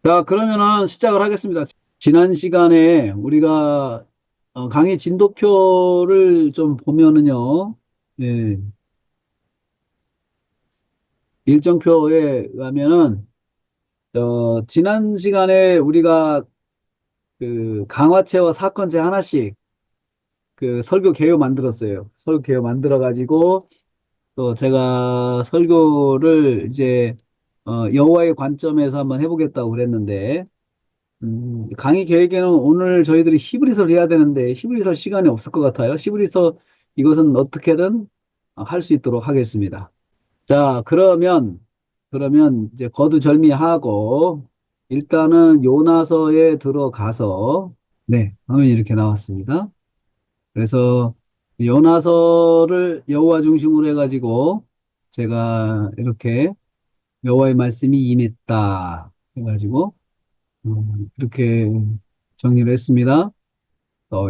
자, 그러면은 시작을 하겠습니다. 지난 시간에 우리가 강의 진도표를 좀 보면은요, 예, 일정표에 의하면은, 지난 시간에 우리가 그 강화체와 사건체 하나씩 그 설교 개요 만들었어요. 설교 개요 만들어가지고, 또 제가 설교를 이제, 여호와의 관점에서 한번 해보겠다고 그랬는데, 강의 계획에는 오늘 저희들이 히브리서를 해야 되는데 히브리서 시간이 없을 것 같아요. 히브리서 이것은 어떻게든 할 수 있도록 하겠습니다. 자, 그러면 이제 거두절미하고 일단은 요나서에 들어가서 네, 화면이 이렇게 나왔습니다. 그래서 요나서를 여호와 중심으로 해가지고 제가 이렇게 여호와의 말씀이 임했다 해가지고 이렇게 정리를 했습니다.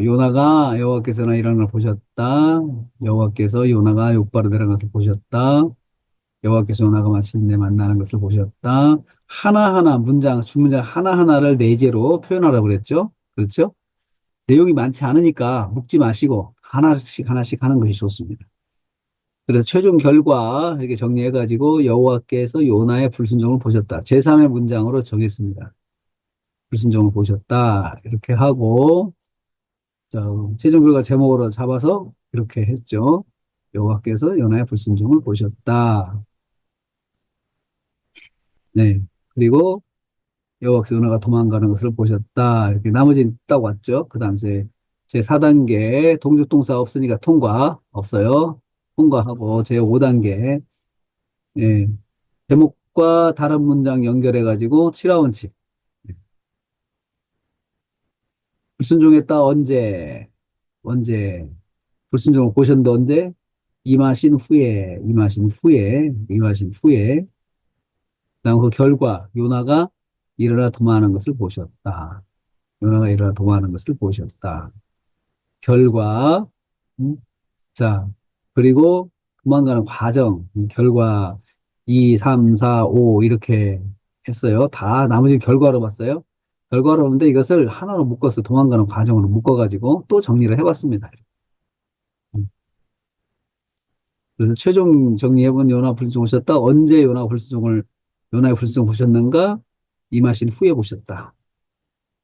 요나가 여호와께서 나 일하는 걸 보셨다. 여호와께서 요나가 욕바로 내려가는 것을 보셨다. 여호와께서 요나가 마침내 만나는 것을 보셨다. 하나하나 문장, 주문장 하나하나를 내재로 표현하라고 그랬죠. 그렇죠? 내용이 많지 않으니까 묵지 마시고 하나씩 하나씩 하는 것이 좋습니다. 그래서 최종 결과 이렇게 정리해가지고 여호와께서 요나의 불순종을 보셨다. 제3의 문장으로 정했습니다. 불순종을 보셨다. 이렇게 하고 자, 최종 결과 제목으로 잡아서 이렇게 했죠. 여호와께서 요나의 불순종을 보셨다. 네. 그리고 여호와께서 요나가 도망가는 것을 보셨다. 이렇게 나머지는 딱 왔죠. 그 다음 제 4단계 동족동사 없으니까 통과 없어요. 통과하고 제 5단계 예. 제목과 다른 문장 연결해 가지고 7하원칙. 불순종했다 언제 불순종을 보셨는데 언제 임하신 후에 그다음 그 결과 요나가 일어나 도망하는 것을 보셨다. 요나가 일어나 도망하는 것을 보셨다. 결과 음? 자 그리고 도망가는 과정 이 결과 2, 3, 4, 5 이렇게 했어요. 다 나머지 결과로 봤어요. 결과로 보는데 이것을 하나로 묶어서 도망가는 과정으로 묶어가지고 또 정리를 해봤습니다. 음. 그래서 최종 정리해본 요나 불순종 보셨다. 언제 요나의 불순종 보셨는가? 임하신 후에 보셨다.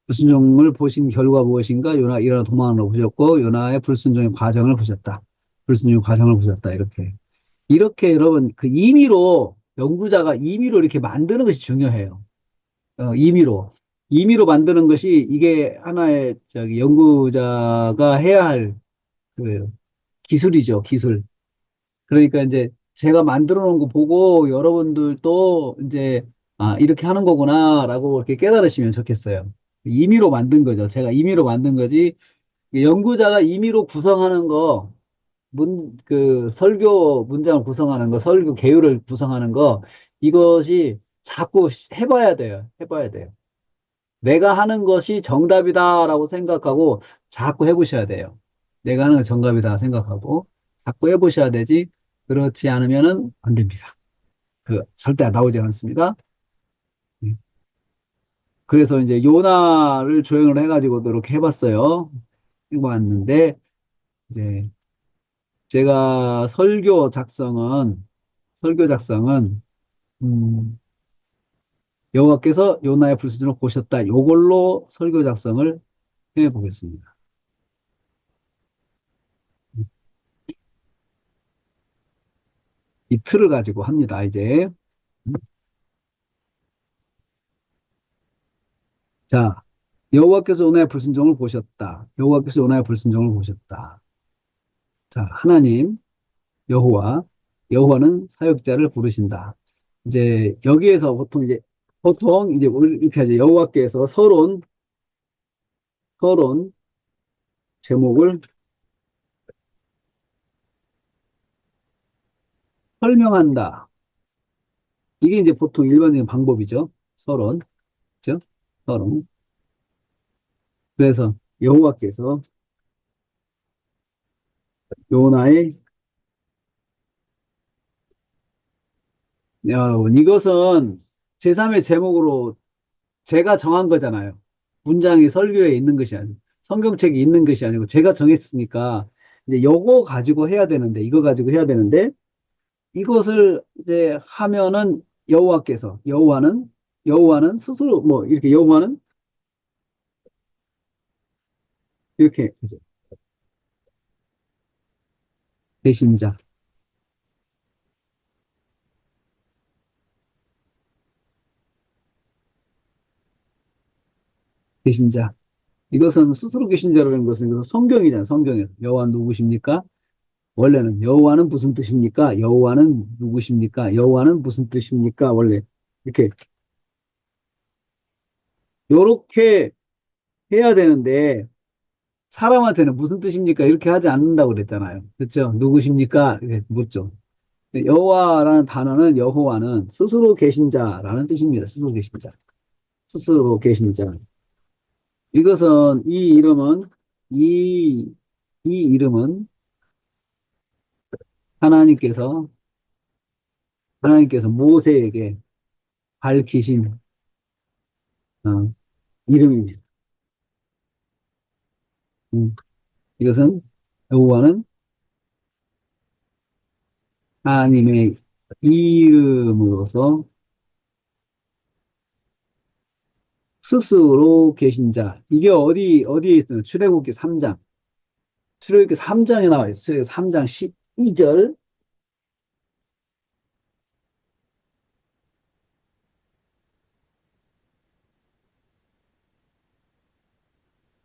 불순종을 보신 결과 무엇인가? 요나 일어나 도망을 보셨고, 요나의 불순종의 과정을 보셨다. 불순종의 과정을 보셨다. 이렇게 여러분, 그 연구자가 임의로 이렇게 만드는 것이 중요해요. 임의로. 임의로 만드는 것이 이게 하나의 연구자가 해야 할 그 기술이죠, 기술. 그러니까 이제 제가 만들어 놓은 거 보고 여러분들도 이제 이렇게 하는 거구나라고 이렇게 깨달으시면 좋겠어요. 임의로 만든 거죠. 제가 임의로 만든 거지. 연구자가 임의로 구성하는 거, 설교 문장을 구성하는 거, 설교 개요를 구성하는 거, 이것이 자꾸 해봐야 돼요. 해봐야 돼요. 내가 하는 것이 정답이다라고 생각하고 자꾸 해보셔야 돼요. 내가 하는 게 정답이다 생각하고 자꾸 해보셔야 되지. 그렇지 않으면은 안 됩니다. 절대 나오지 않습니다. 음. 그래서 이제 요나를 조형을 해가지고도 이렇게 해봤어요. 해봤는데 이제 제가 설교 작성은 음, 여호와께서 요나의 불순종을 보셨다. 요걸로 설교 작성을 해보겠습니다. 이 틀을 가지고 합니다. 이제 자, 여호와께서 요나의 불순종을 보셨다. 여호와께서 요나의 불순종을 보셨다. 자, 하나님, 여호와는 사역자를 부르신다. 이제 여기에서 보통 이제 우리 이렇게 하죠. 여호와께서 서론 제목을 설명한다. 이게 이제 보통 일반적인 방법이죠. 서론, 그죠? 서론. 그래서 여호와께서 요나의 여러분 이것은 제3의 제목으로 제가 정한 거잖아요. 문장이 설교에 있는 것이 아니고, 성경책에 있는 것이 아니고, 제가 정했으니까, 이제 요거 가지고 해야 되는데, 이거 가지고 해야 되는데, 이것을 이제 하면은 여호와는 스스로, 뭐, 이렇게 여호와는 이렇게, 그죠? 계신 자, 계신 자. 이것은 스스로 계신 자라는 것은 이것은 성경이잖아요. 성경에서. 여호와 누구십니까? 원래는 여호와는 무슨 뜻입니까? 여호와는 누구십니까? 여호와는 무슨 뜻입니까? 원래 이렇게 요렇게 해야 되는데 사람한테는 무슨 뜻입니까? 이렇게 하지 않는다고 그랬잖아요. 그렇죠? 누구십니까? 이렇게 묻죠. 여호와라는 단어는 여호와는 스스로 계신 자라는 뜻입니다. 스스로 계신 자. 스스로 계신 자. 이것은 이, 이 이름은 하나님께서 모세에게 밝히신 어, 이름입니다. 음, 이것은 여호와는 하나님의 이름으로서 스스로 계신 자. 이게 어디에 있어요? 출애굽기 3장. 출애굽기 3장에 나와 있어요. 출애굽기 3장 12절.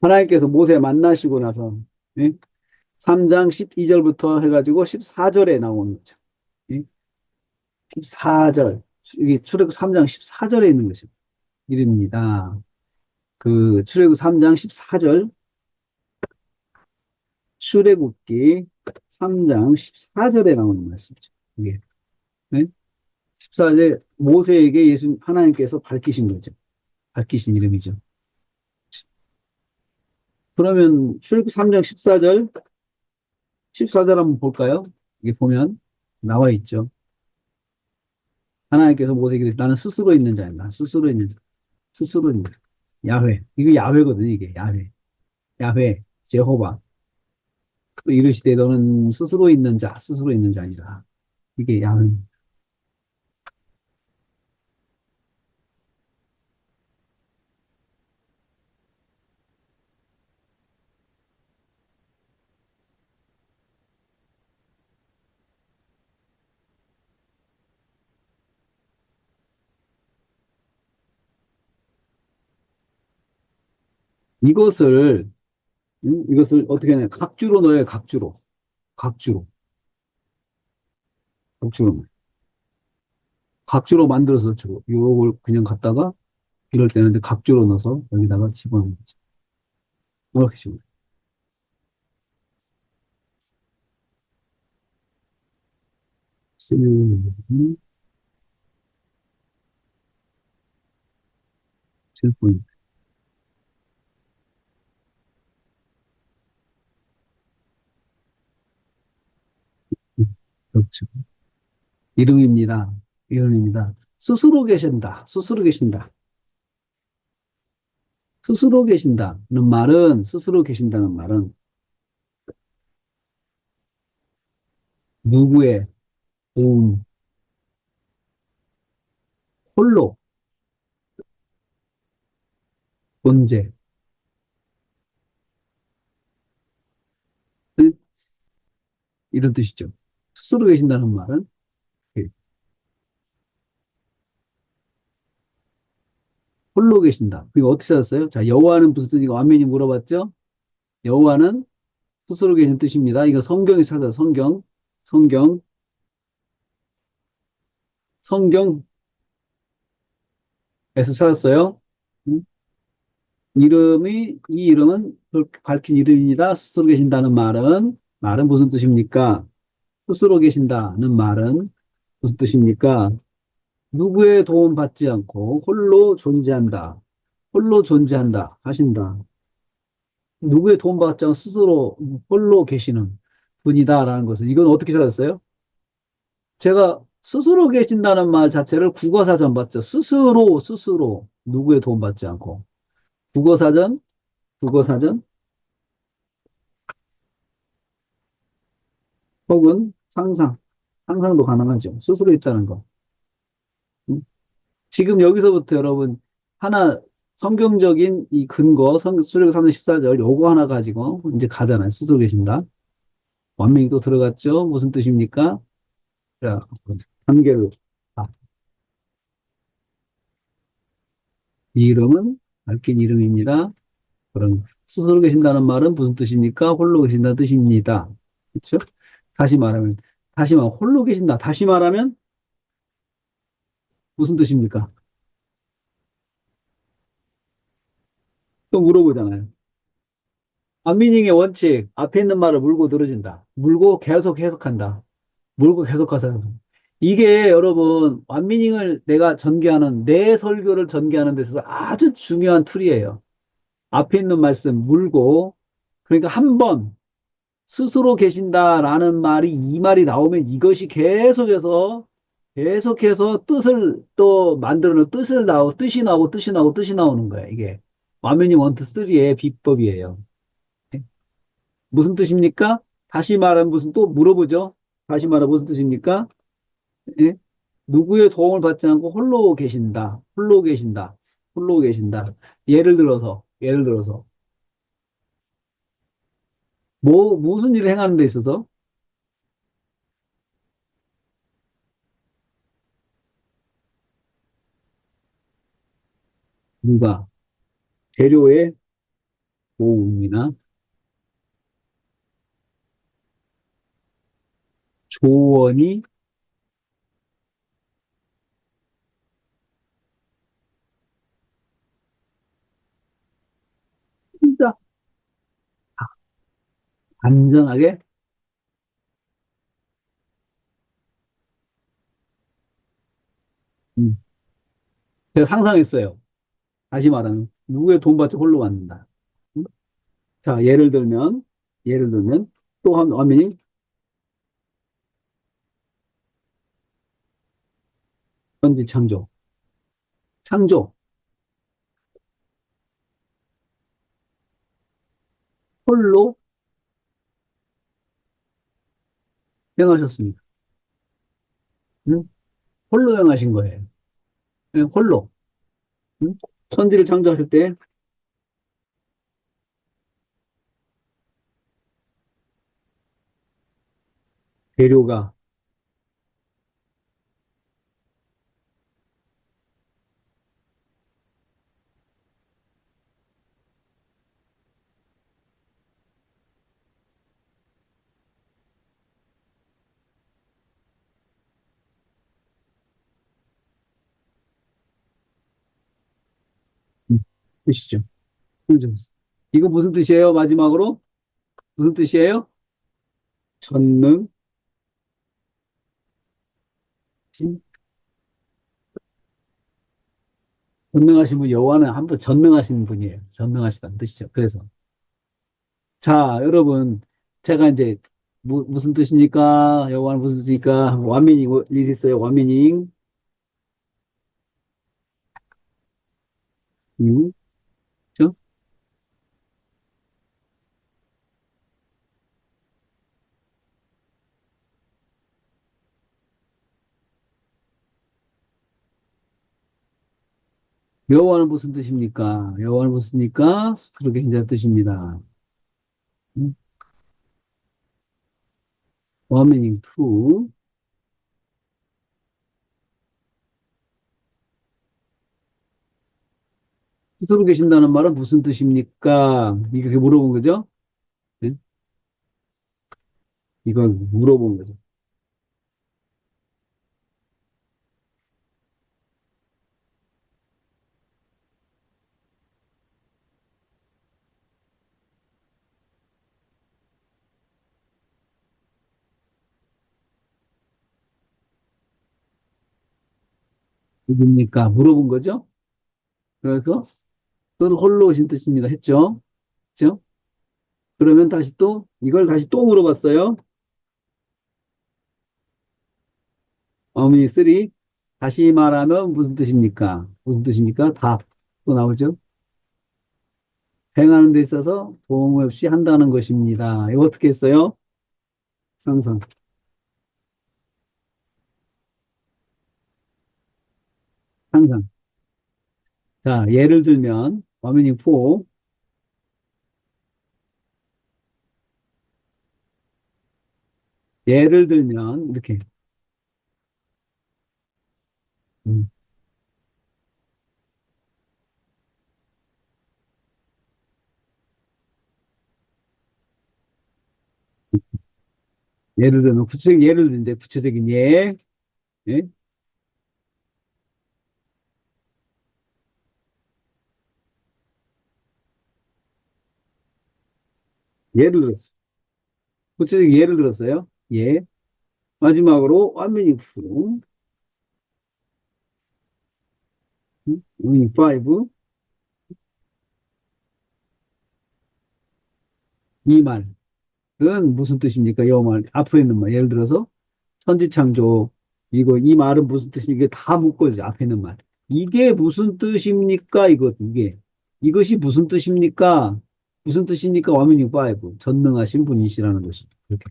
하나님께서 모세 만나시고 나서, 예? 3장 12절부터 해가지고 14절에 나오는 거죠. 예? 14절. 이게 출애굽 3장 14절에 있는 것이 이름입니다. 그 출애굽 3장 14절, 출애굽기 3장 14절에 나오는 말씀이죠. 이게. 네? 14절 모세에게 하나님께서 밝히신 거죠. 밝히신 이름이죠. 그러면 출애굽 3장 14절 한번 볼까요? 이게 보면 나와 있죠. 하나님께서 모세에게 이르시되 나는 스스로 있는 자야. 나 스스로 있는 자. 스스로 있는 자. 야훼. 이게 야훼거든요. 이게 야훼. 야훼. 제호바. 또 이르시되 너는 스스로 있는 자. 스스로 있는 자이다. 이게 야훼. 이것을 이것을 어떻게 하냐. 각주로 넣어요. 각주로. 각주로. 각주로. 각주로 만들어서 주고 요걸 그냥 갖다가 이럴 때는 이제 각주로 넣어서 여기다가 집어넣는 거죠. 이렇게 식으로. 음, 칠분. 그렇죠. 이름입니다. 이름입니다. 스스로 계신다. 스스로 계신다. 스스로 계신다는 말은 누구의 도움, 홀로, 존재, 이런 뜻이죠. 스스로 계신다는 말은 그 홀로 계신다. 그게 어떻게 찾았어요? 자, 여호와는 무슨 뜻이고 완면이 물어봤죠? 여호와는 스스로 계신 뜻입니다. 이거 성경에서 찾아요. 성경, 성경에서 찾았어요. 음? 이 이름은 밝힌 이름입니다. 스스로 계신다는 말은 무슨 뜻입니까? 스스로 계신다는 말은 무슨 뜻입니까? 누구의 도움 받지 않고 홀로 존재한다. 하신다. 누구의 도움 받지 않고 스스로 홀로 계시는 분이다라는 것은 이건 어떻게 찾았어요? 제가 스스로 계신다는 말 자체를 국어사전 봤죠. 스스로. 누구의 도움받지 않고. 국어사전, 국어사전, 혹은 상상. 상상도 가능하죠. 스스로 있다는 거. 음? 지금 여기서부터 여러분, 하나, 성경적인 이 근거, 수레기 3장 14절, 요거 하나 가지고 이제 가잖아요. 스스로 계신다. 완명이 또 들어갔죠? 무슨 뜻입니까? 자, 관계를. 아, 이 이름은 밝힌 이름입니다. 그럼 스스로 계신다는 말은 무슨 뜻입니까? 홀로 계신다는 뜻입니다. 그렇죠? 다시 말하면, 다시 말하면 홀로 계신다. 다시 말하면 무슨 뜻입니까? 또 물어보잖아요. 안미닝의 원칙, 앞에 있는 말을 물고 늘어진다. 물고 계속 해석한다. 물고 계속 가서. 이게 여러분, 완미닝을 내가 전개하는, 내 설교를 전개하는 데 있어서 아주 중요한 툴이에요. 앞에 있는 말씀 물고, 그러니까 한 번, 스스로 계신다라는 말이 이 말이 나오면 이것이 계속해서 뜻을 또 만들어내는 뜻이 나오고 뜻이 나오고 뜻이 나오는 거야, 이게. 완면이 원투 쓰리의 비법이에요. 예? 무슨 뜻입니까? 다시 말하면 무슨 또 물어보죠? 다시 말하면 무슨 뜻입니까? 예? 누구의 도움을 받지 않고 홀로 계신다. 홀로 계신다. 홀로 계신다. 예를 들어서, 무슨 일을 행하는 데 있어서 누가 재료의 도움이나 조언이 진짜 안전하게, 음, 제가 상상했어요. 다시 말하면, 누구의 돈 받지 홀로 받는다. 음? 자, 예를 들면, 또 한, 화면이, 전지 창조. 창조, 홀로 행하셨습니다. 음? 홀로 행하신 거예요. 예, 홀로. 음? 천지를 창조하실 때, 재료가, 음, 뜻이죠. 창조. 이거 무슨 뜻이에요? 마지막으로? 무슨 뜻이에요? 전능, 신, 전능하신 분, 여호와는 한 분 전능하신 분이에요. 전능하시다는 뜻이죠. 그래서. 자, 여러분, 제가 이제 무슨 뜻입니까? 여호와는 무슨 뜻입니까? 완미닝 일 있어요. 완미닝. 그죠? 여호와는 무슨 뜻입니까? 여호와는 무슨 뜻입니까? 그렇게 hin자 뜻입니다. 음? 완미닝 2. 스스로 계신다는 말은 무슨 뜻입니까? 이렇게 물어본 거죠? 네? 이걸 물어본 거죠. 누굽니까? 물어본 거죠? 그래서 그건 홀로 오신 뜻입니다. 했죠? 그죠? 그러면 다시 또 이걸 다시 또 물어봤어요. 어미 3. 다시 말하면 무슨 뜻입니까? 무슨 뜻입니까? 답. 또 나오죠? 행하는 데 있어서 도움 없이 한다는 것입니다. 이거 어떻게 했어요? 상상. 상상. 자, 예를 들면, 와미닝 4, 예를 들면, 이렇게, 음, 예를 들면, 구체적인 예를 들 이제 구체적인 예, 예? 예를 들었어. 구체적인 예를 들었어요. 예. 마지막으로, 와미닝 4, 와미닝 5, 이 말은 무슨 뜻입니까? 이 말, 앞에 있는 말. 예를 들어서, 천지창조, 이거, 이 말은 무슨 뜻입니까? 이게 다 묶어져, 앞에 있는 말. 이게 무슨 뜻입니까? 이게. 이것이 무슨 뜻입니까? 무슨 뜻입니까? 와미닝 5. 전능하신 분이시라는 것이. 이렇게.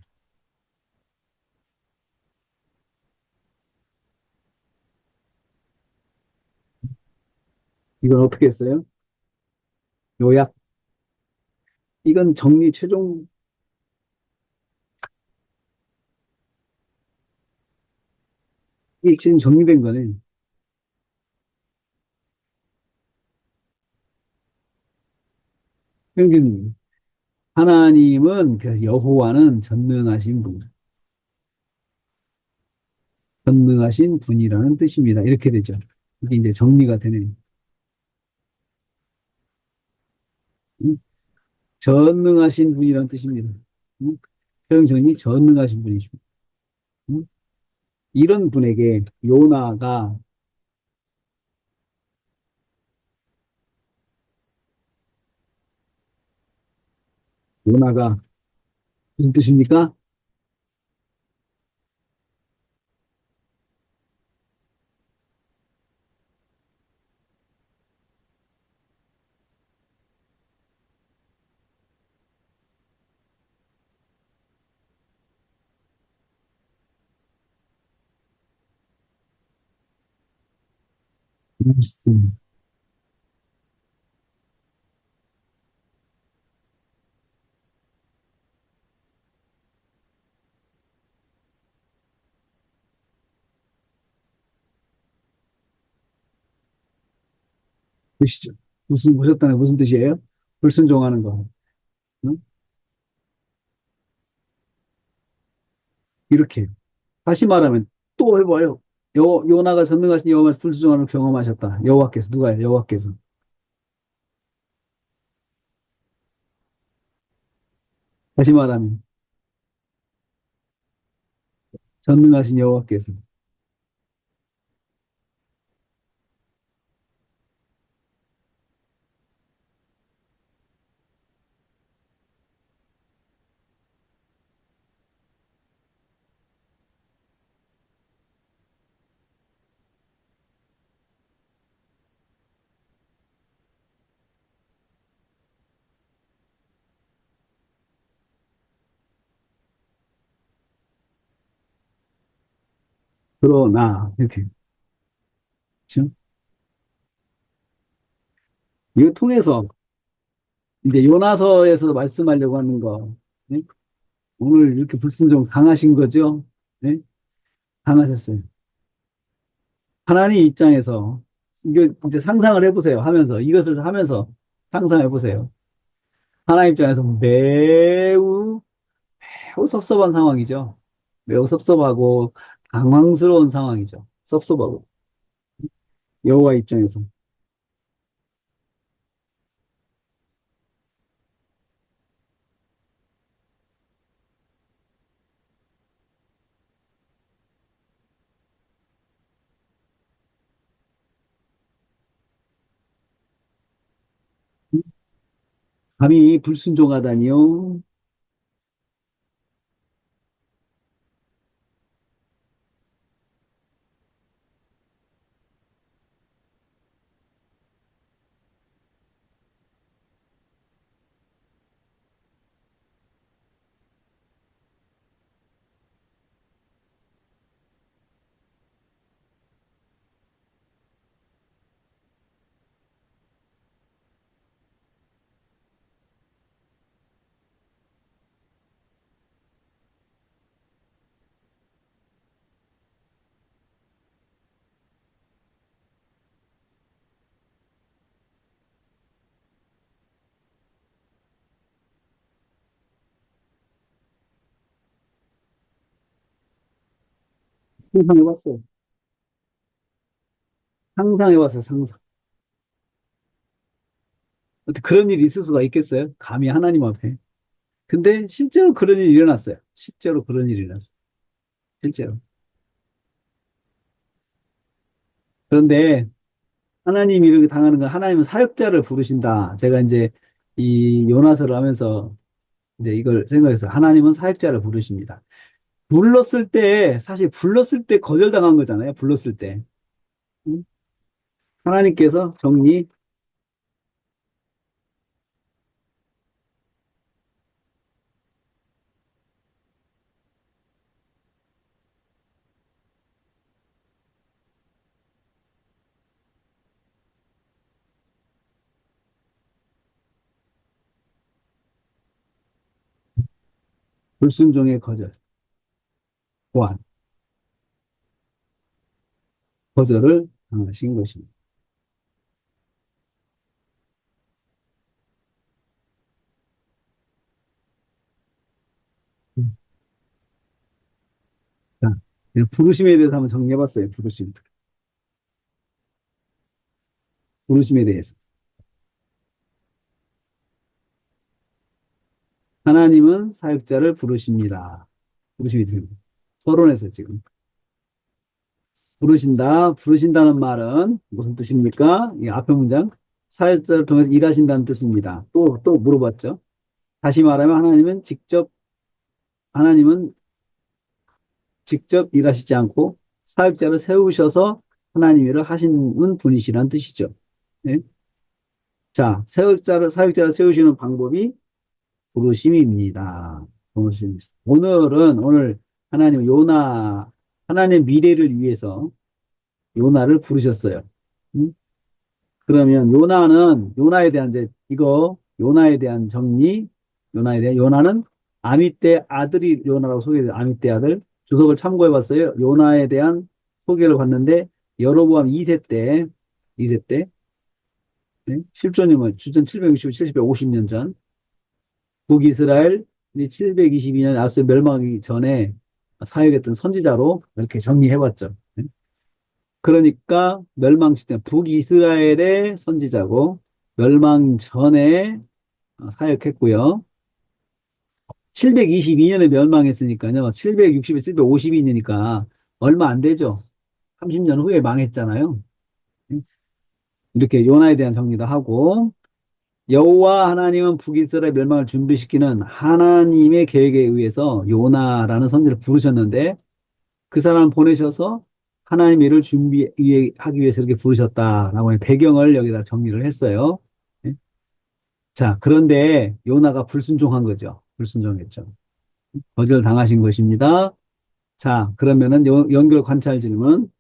이건 어떻게 했어요? 요약. 이건 정리 최종, 이게 지금 정리된 거네. 평균. 하나님은, 그 여호와는 전능하신 분, 전능하신 분이라는 뜻입니다. 이렇게 되죠. 이게 이제 정리가 되네. 응? 전능하신 분이라는 뜻입니다. 응? 표현 정리, 전능하신 분이십니다. 응? 이런 분에게 요나가 무슨 뜻입니까? 말씀. 보시죠. 무슨, 보셨다는 무슨 뜻이에요? 불순종하는 거. 응? 이렇게. 다시 말하면 또 해봐요. 요나가 전능하신 여호와께서 불순종하는 걸 경험하셨다. 여호와께서 누가요? 여호와께서. 다시 말하면 전능하신 여호와께서. 그러나 이렇게. 그렇죠? 이거 통해서 이제 요나서에서 말씀하려고 하는 거. 네? 오늘 이렇게 불순종 당하신 거죠? 네? 당하셨어요. 하나님 입장에서 이거 이제 상상을 해보세요. 하면서 이것을 하면서 상상해 보세요. 하나님 입장에서 매우 섭섭한 상황이죠. 매우 섭섭하고 당황스러운 상황이죠. 섭섭하고 여호와 입장에서. 감히 불순종하다니요. 상상해봤어요. 상상해봤어요, 상상. 어떻게 그런 일이 있을 수가 있겠어요? 감히 하나님 앞에. 근데 실제로 그런 일이 일어났어요. 실제로 그런 일이 일어났어요. 실제로. 그런데 하나님이 이렇게 당하는 건 하나님은 사역자를 부르신다. 제가 이제 이 요나서를 하면서 이제 이걸 생각했어요. 하나님은 사역자를 부르십니다. 불렀을 때, 사실 불렀을 때 거절당한 거잖아요. 불렀을 때. 응? 하나님께서 정리, 불순종의 거절, 보안, 거절을 당하신 것입니다. 음. 자, 부르심에 대해서 한번 정리해봤어요. 부르심. 부르심에 대해서. 하나님은 사역자를 부르십니다. 부르심이 들립니다. 서론에서 지금. 부르신다. 부르신다는 말은 무슨 뜻입니까? 이 앞에 문장. 사역자를 통해서 일하신다는 뜻입니다. 또 물어봤죠. 다시 말하면 하나님은 직접 일하시지 않고 사역자를 세우셔서 하나님 일을 하시는 분이시라는 뜻이죠. 예? 자, 사역자를 세우시는 방법이 부르심입니다. 부르심입니다. 오늘 하나님 미래를 위해서 요나를 부르셨어요. 음? 그러면 요나에 대한 요나에 대한 정리, 요나는 아미떼 아들이 요나라고 소개돼요. 아미떼 아들. 주석을 참고해 봤어요. 요나에 대한 소개를 봤는데, 여로보암 2세 때, 네? 실존임은 주전 760, 750년 전, 북이스라엘 722년 아수르 멸망하기 전에 사역했던 선지자로 이렇게 정리해 봤죠. 네? 그러니까 멸망 시점, 북이스라엘의 선지자고, 멸망 전에 사역했고요. 722년에 멸망했으니까요. 760에 752년이니까 얼마 안 되죠. 30년 후에 망했잖아요. 이렇게 요나에 대한 정리도 하고, 여호와 하나님은 북이스라엘 멸망을 준비시키는 하나님의 계획에 의해서 요나라는 선지를 부르셨는데, 그 사람을 보내셔서 하나님 일을 준비하기 위해서 이렇게 부르셨다라고 배경을 여기다 정리를 했어요. 예? 자, 그런데 요나가 불순종한 거죠. 불순종했죠. 거절 당하신 것입니다. 자, 그러면은 연결 관찰 질문.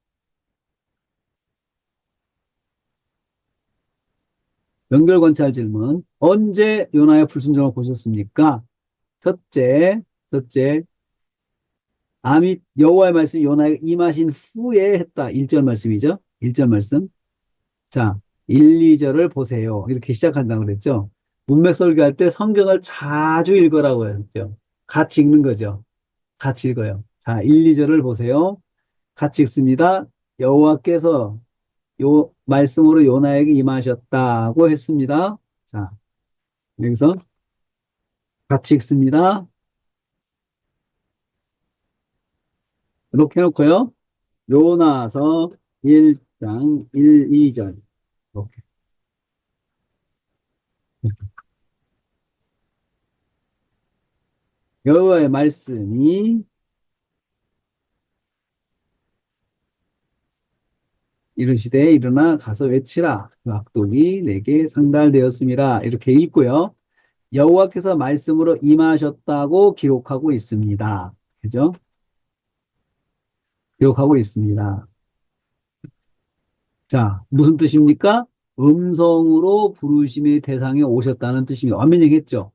연결 관찰 질문. 언제 요나의 불순종을 보셨습니까? 첫째, 첫째, 여호와의 말씀이 요나에게 임하신 후에 했다. 1절 말씀이죠. 1절 말씀. 자, 1, 2절을 보세요. 이렇게 시작한다고 그랬죠. 문맥 설교할 때 성경을 자주 읽으라고 했죠. 같이 읽는 거죠. 같이 읽어요. 자, 1, 2절을 보세요. 같이 읽습니다. 여호와께서 요 말씀으로 요나에게 임하셨다고 했습니다. 자, 여기서 같이 읽습니다. 이렇게 해놓고요. 요나서 1장 1, 2절. 이렇게. 여호와의 말씀이 이르시되 일어나 가서 외치라. 그 악독이 내게 상달되었습니다. 이렇게 읽고요. 여호와께서 말씀으로 임하셨다고 기록하고 있습니다. 그죠? 기록하고 있습니다. 자, 무슨 뜻입니까? 음성으로 부르심의 대상에 오셨다는 뜻입니다. 완전히 얘기했죠?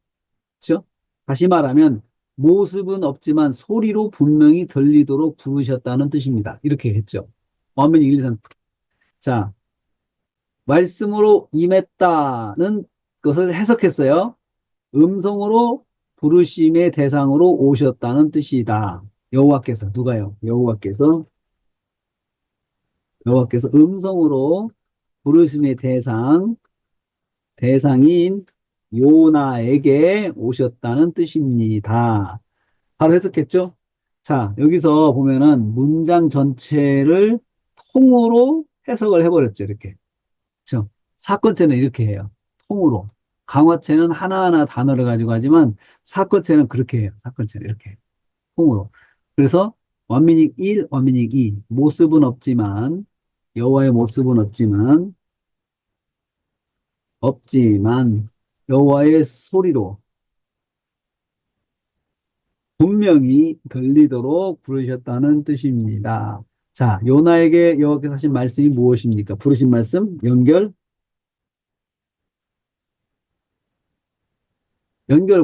그렇죠? 다시 말하면 모습은 없지만 소리로 분명히 들리도록 부르셨다는 뜻입니다. 이렇게 했죠. 완전히 1, 2, 3. 자, 말씀으로 임했다는 것을 해석했어요. 음성으로 부르심의 대상으로 오셨다는 뜻이다. 여호와께서 누가요? 여호와께서 여호와께서 음성으로 부르심의 대상인 요나에게 오셨다는 뜻입니다. 바로 해석했죠? 자, 여기서 보면은 문장 전체를 통으로 해석을 해버렸죠, 이렇게. 그쵸? 사건체는 이렇게 해요. 통으로. 강화체는 하나하나 단어를 가지고 하지만 사건체는 그렇게 해요. 사건체는 이렇게 해요. 통으로. 그래서 원미닝 1, 원미닝 2. 모습은 없지만, 여호와의 모습은 없지만, 여호와의 소리로 분명히 들리도록 부르셨다는 뜻입니다. 자, 요나에게 여호와께서 하신 말씀이 무엇입니까? 부르신 말씀, 연결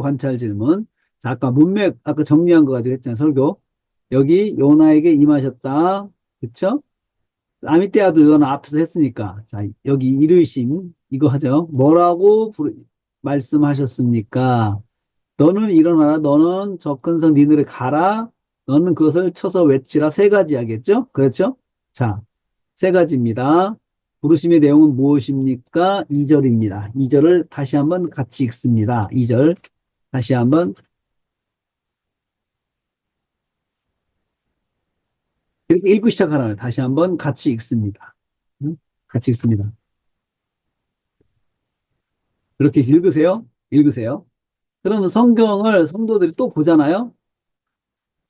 관찰 질문. 자, 아까 문맥, 아까 정리한 거 가지고 했잖아요, 설교. 여기 요나에게 임하셨다. 그쵸? 아미떼아도 이거는 앞에서 했으니까. 자, 여기 이르심, 이거 하죠. 뭐라고 말씀하셨습니까? 너는 일어나라. 너는 접근성 니들을 가라. 너는 그것을 쳐서 외치라. 세 가지 하겠죠? 그렇죠? 자, 세 가지입니다. 부르심의 내용은 무엇입니까? 2절입니다. 2절을 다시 한번 같이 읽습니다. 2절 다시 한번 이렇게 읽고 시작하나요? 다시 한번 같이 읽습니다. 응? 같이 읽습니다. 그렇게 읽으세요. 읽으세요. 그러면 성경을 성도들이 또 보잖아요.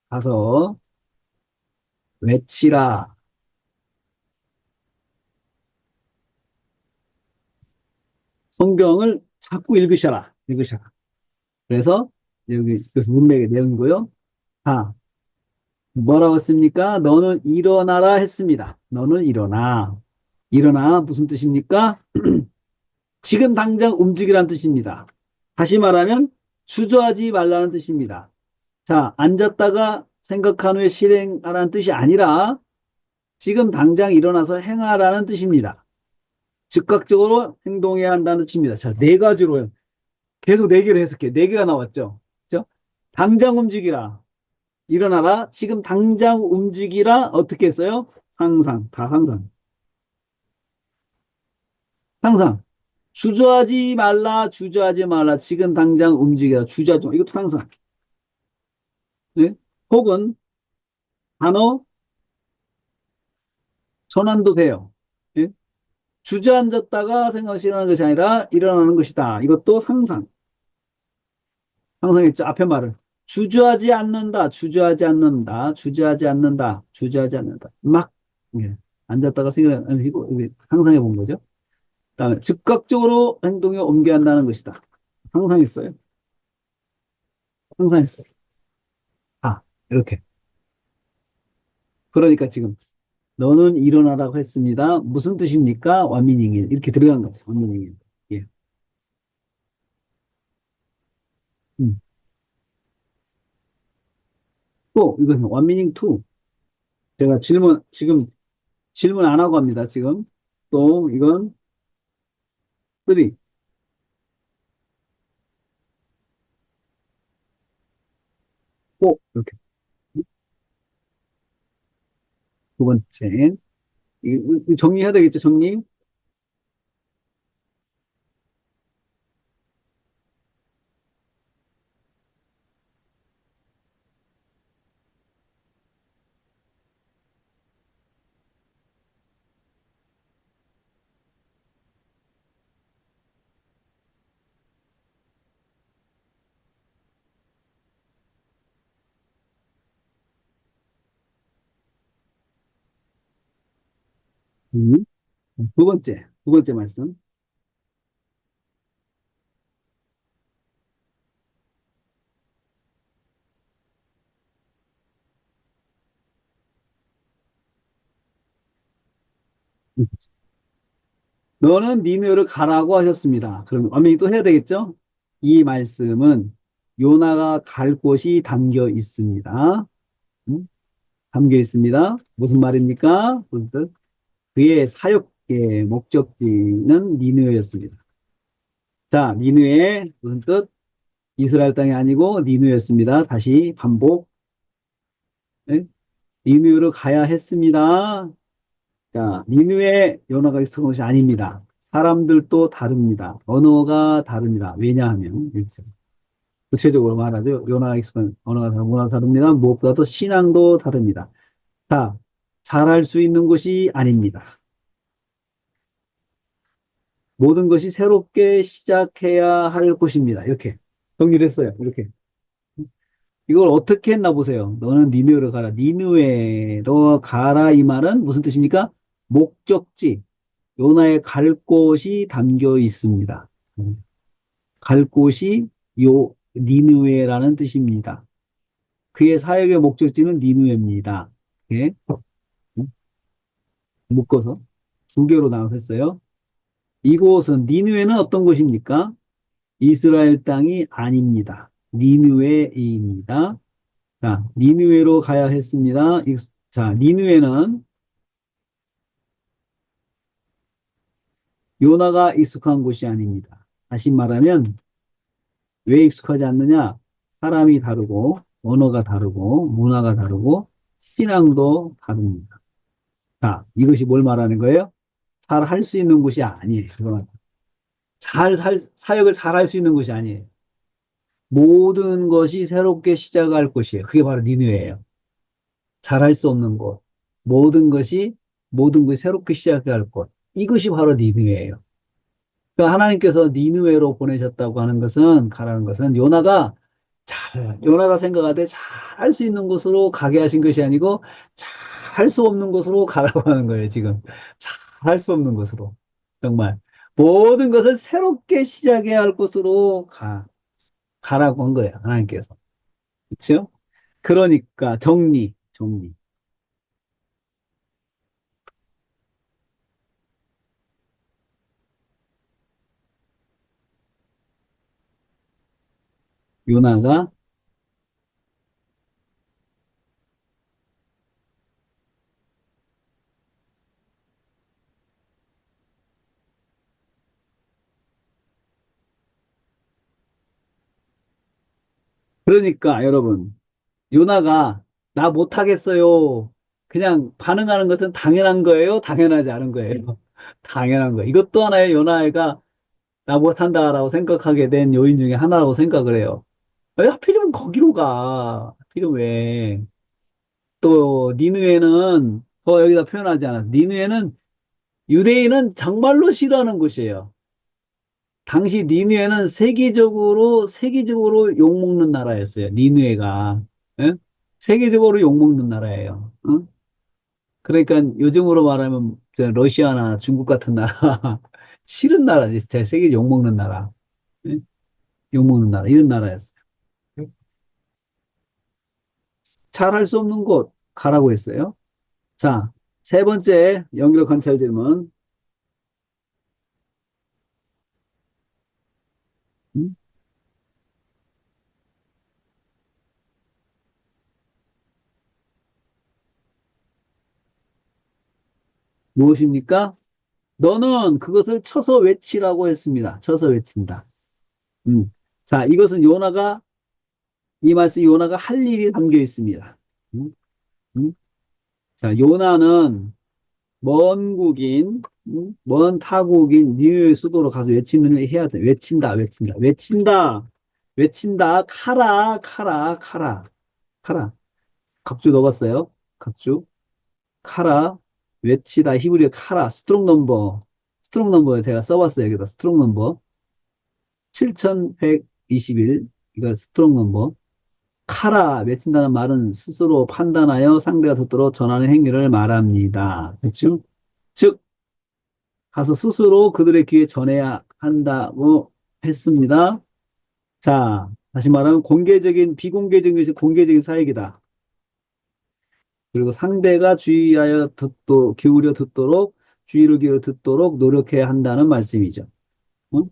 가서 외치라. 성경을 자꾸 읽으셔라. 읽으셔라. 그래서 여기 그래서 문맥의 내용이고요. 자, 뭐라고 했습니까? 너는 일어나라 했습니다. 너는 일어나. 일어나 무슨 뜻입니까? 지금 당장 움직이라는 뜻입니다. 다시 말하면 주저하지 말라는 뜻입니다. 자, 앉았다가 생각한 후에 실행하라는 뜻이 아니라 지금 당장 일어나서 행하라는 뜻입니다. 즉각적으로 행동해야 한다는 뜻입니다. 자, 네 가지로요. 계속 네 개를 해석해. 네 개가 나왔죠. 그죠? 당장 움직이라. 일어나라. 지금 당장 움직이라. 어떻게 했어요? 상상. 다 상상. 상상. 주저하지 말라. 지금 당장 움직여라. 주저하지 마. 이것도 상상. 네? 혹은 단어 전환도 돼요. 예? 주저앉았다가 생각이 일어나는 것이 아니라 일어나는 것이다. 이것도 상상. 상상했죠. 앞에 말을. 주저하지 않는다. 막, 예. 앉았다가 생각하시고, 상상해 본 거죠. 그다음에 즉각적으로 행동에 옮겨야 한다는 것이다. 상상했어요. 상상했어요. 아, 이렇게. 그러니까 지금, 너는 일어나라고 했습니다. 무슨 뜻입니까? 완미닝일. 이렇게 들어간 거죠. 완미닝일. 예. 음. 또, 이것은 완미닝 2. 제가 지금 질문 안 하고 합니다. 지금. 또, 이건 3. 또, 이렇게. 두 번째. 이거 정리해야 되겠죠, 정리? 음. 두 번째 말씀. 너는 니느를 가라고 하셨습니다. 그럼 엄연히 또 해야 되겠죠? 이 말씀은 요나가 갈 곳이 담겨 있습니다. 음? 담겨 있습니다. 무슨 말입니까? 무슨 뜻? 그의 사역의 목적지는 니느였습니다. 자, 니느의 무슨 뜻? 이스라엘 땅이 아니고 니느였습니다. 다시 반복. 네? 니느로 가야 했습니다. 자, 니느웨 요나가 있었던 것이 아닙니다. 사람들도 다릅니다. 언어가 다릅니다. 왜냐하면, 이렇죠. 구체적으로 말하죠. 요나가 익숙한 언어가 다르고 문화가 다릅니다. 무엇보다도 신앙도 다릅니다. 자, 잘할 수 있는 것이 아닙니다. 모든 것이 새롭게 시작해야 할 것입니다. 이렇게 정리를 했어요. 이렇게. 이걸 어떻게 했나 보세요. 너는 니느웨로 가라. 니느웨로 가라 이 말은 무슨 뜻입니까? 목적지. 요나의 갈 곳이 담겨 있습니다. 갈 곳이 요 니느웨라는 뜻입니다. 그의 사역의 목적지는 니느웨입니다. 예? 묶어서 두 개로 나눠서 했어요. 이곳은 니느웨는 어떤 곳입니까? 이스라엘 땅이 아닙니다. 니느웨입니다. 자, 니느웨로 가야 했습니다. 자, 니느웨는 요나가 익숙한 곳이 아닙니다. 다시 말하면 왜 익숙하지 않느냐? 사람이 다르고 언어가 다르고 문화가 다르고 신앙도 다릅니다. 자, 이것이 뭘 말하는 거예요? 잘 할 수 있는 곳이 아니에요. 그건 사역을 잘 할 수 있는 곳이 아니에요. 모든 것이 새롭게 시작할 곳이에요. 그게 바로 니느웨예요. 잘할 수 없는 곳. 모든 것이 모든 것이 새롭게 시작할 곳. 이것이 바로 니느웨예요. 그러니까 하나님께서 니느웨로 보내셨다고 하는 것은 가라는 것은 요나가 생각하되 잘 할 수 있는 곳으로 가게 하신 것이 아니고 잘 할 수 없는 곳으로 가라고 하는 거예요, 지금. 잘 할 수 없는 곳으로. 정말. 모든 것을 새롭게 시작해야 할 곳으로 가라고 한 거예요, 하나님께서. 그렇죠? 그러니까 정리. 요나가 그러니까 여러분 요나가 나 못하겠어요. 그냥 반응하는 것은 당연한 거예요? 당연하지 않은 거예요? 당연한 거예요. 이것도 하나의 요나가 나 못한다라고 생각하게 된 요인 중에 하나라고 생각을 해요. 왜 하필이면 거기로 가? 하필이면 왜? 또 니느웨는 여기다 표현하지 않아. 니느웨는 유대인은 정말로 싫어하는 곳이에요. 당시 니느웨는 세계적으로 욕먹는 나라였어요. 니느웨가. 예? 세계적으로 욕먹는 나라예요. 응? 그러니까 요즘으로 말하면 저 러시아나 중국 같은 나라 싫은 나라, 진짜 세계 욕먹는 나라, 예? 욕먹는 나라 이런 나라였어요. 잘할 수 없는 곳 가라고 했어요. 자, 세 번째 연결 관찰 질문 음? 무엇입니까? 너는 그것을 쳐서 외치라고 했습니다. 쳐서 외친다. 음. 자, 이것은 이 말씀 요나가 할 일이 담겨 있습니다. 음? 음? 자, 요나는 먼 타국인 니누의 수도로 가서 외치는 일 해야 돼. 외친다. 카라. 각주 넣어봤어요. 각주. 카라. 외치다. 히브리어 카라. 스트롱 넘버. 스트롱 넘버 제가 써봤어요. 여기다 스트롱 넘버. 7121. 이거 스트롱 넘버. 카라. 외친다는 말은 스스로 판단하여 상대가 듣도록 전하는 행위를 말합니다. 그렇죠? 즉, 가서 스스로 그들의 귀에 전해야 한다고 했습니다. 자, 다시 말하면 비공개적인 것이 공개적인 사역이다. 그리고 상대가 기울여 듣도록, 주의를 기울여 듣도록 노력해야 한다는 말씀이죠. 응?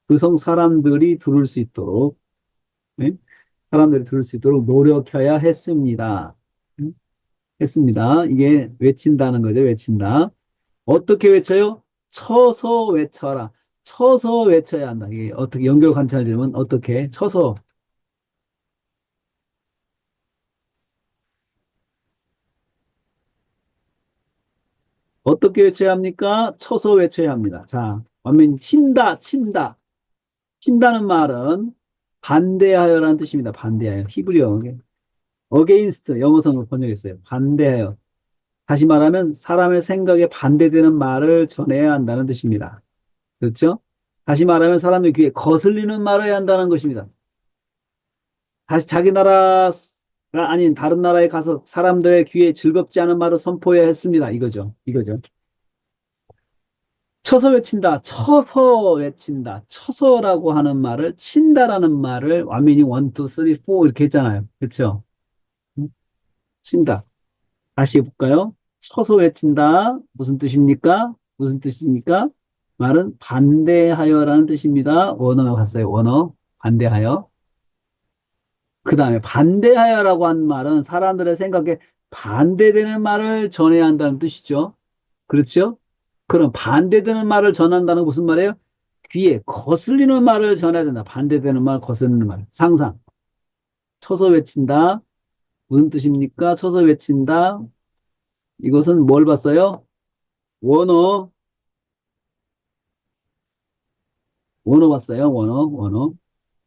그성 사람들이 들을 수 있도록, 응? 사람들이 들을 수 있도록 노력해야 했습니다. 응? 했습니다. 이게 외친다는 거죠, 외친다. 어떻게 외쳐요? 쳐서 외쳐라. 쳐서 외쳐야 한다. 이게 어떻게 연결 관찰 질문 어떻게 쳐서 어떻게 외쳐야 합니까? 쳐서 외쳐야 합니다. 자, 완전히 친다, 친다. 친다는 말은 반대하여라는 뜻입니다. 반대하여. 히브리어. against 영어성으로 번역했어요. 반대하여. 다시 말하면 사람의 생각에 반대되는 말을 전해야 한다는 뜻입니다. 그렇죠? 다시 말하면 사람의 귀에 거슬리는 말을 해야 한다는 것입니다. 다시 자기 나라가 아닌 다른 나라에 가서 사람들의 귀에 즐겁지 않은 말을 선포해야 했습니다. 이거죠. 이거죠. 쳐서 외친다. 쳐서 외친다. 쳐서라고 하는 말을 친다라는 말을 완전히 1, 2, 3, 4 이렇게 했잖아요. 그렇죠? 친다. 다시 해볼까요? 쳐서 외친다. 무슨 뜻입니까? 무슨 뜻입니까? 말은 반대하여라는 뜻입니다. 원어가 갔어요. 원어. 반대하여. 그 다음에 반대하여라고 한 말은 사람들의 생각에 반대되는 말을 전해야 한다는 뜻이죠. 그렇죠? 그럼 반대되는 말을 전한다는 건 무슨 말이에요? 귀에 거슬리는 말을 전해야 된다. 반대되는 말, 거슬리는 말. 상상. 쳐서 외친다. 무슨 뜻입니까? 쳐서 외친다. 이것은 뭘 봤어요? 원어. 원어 봤어요. 원어, 원어.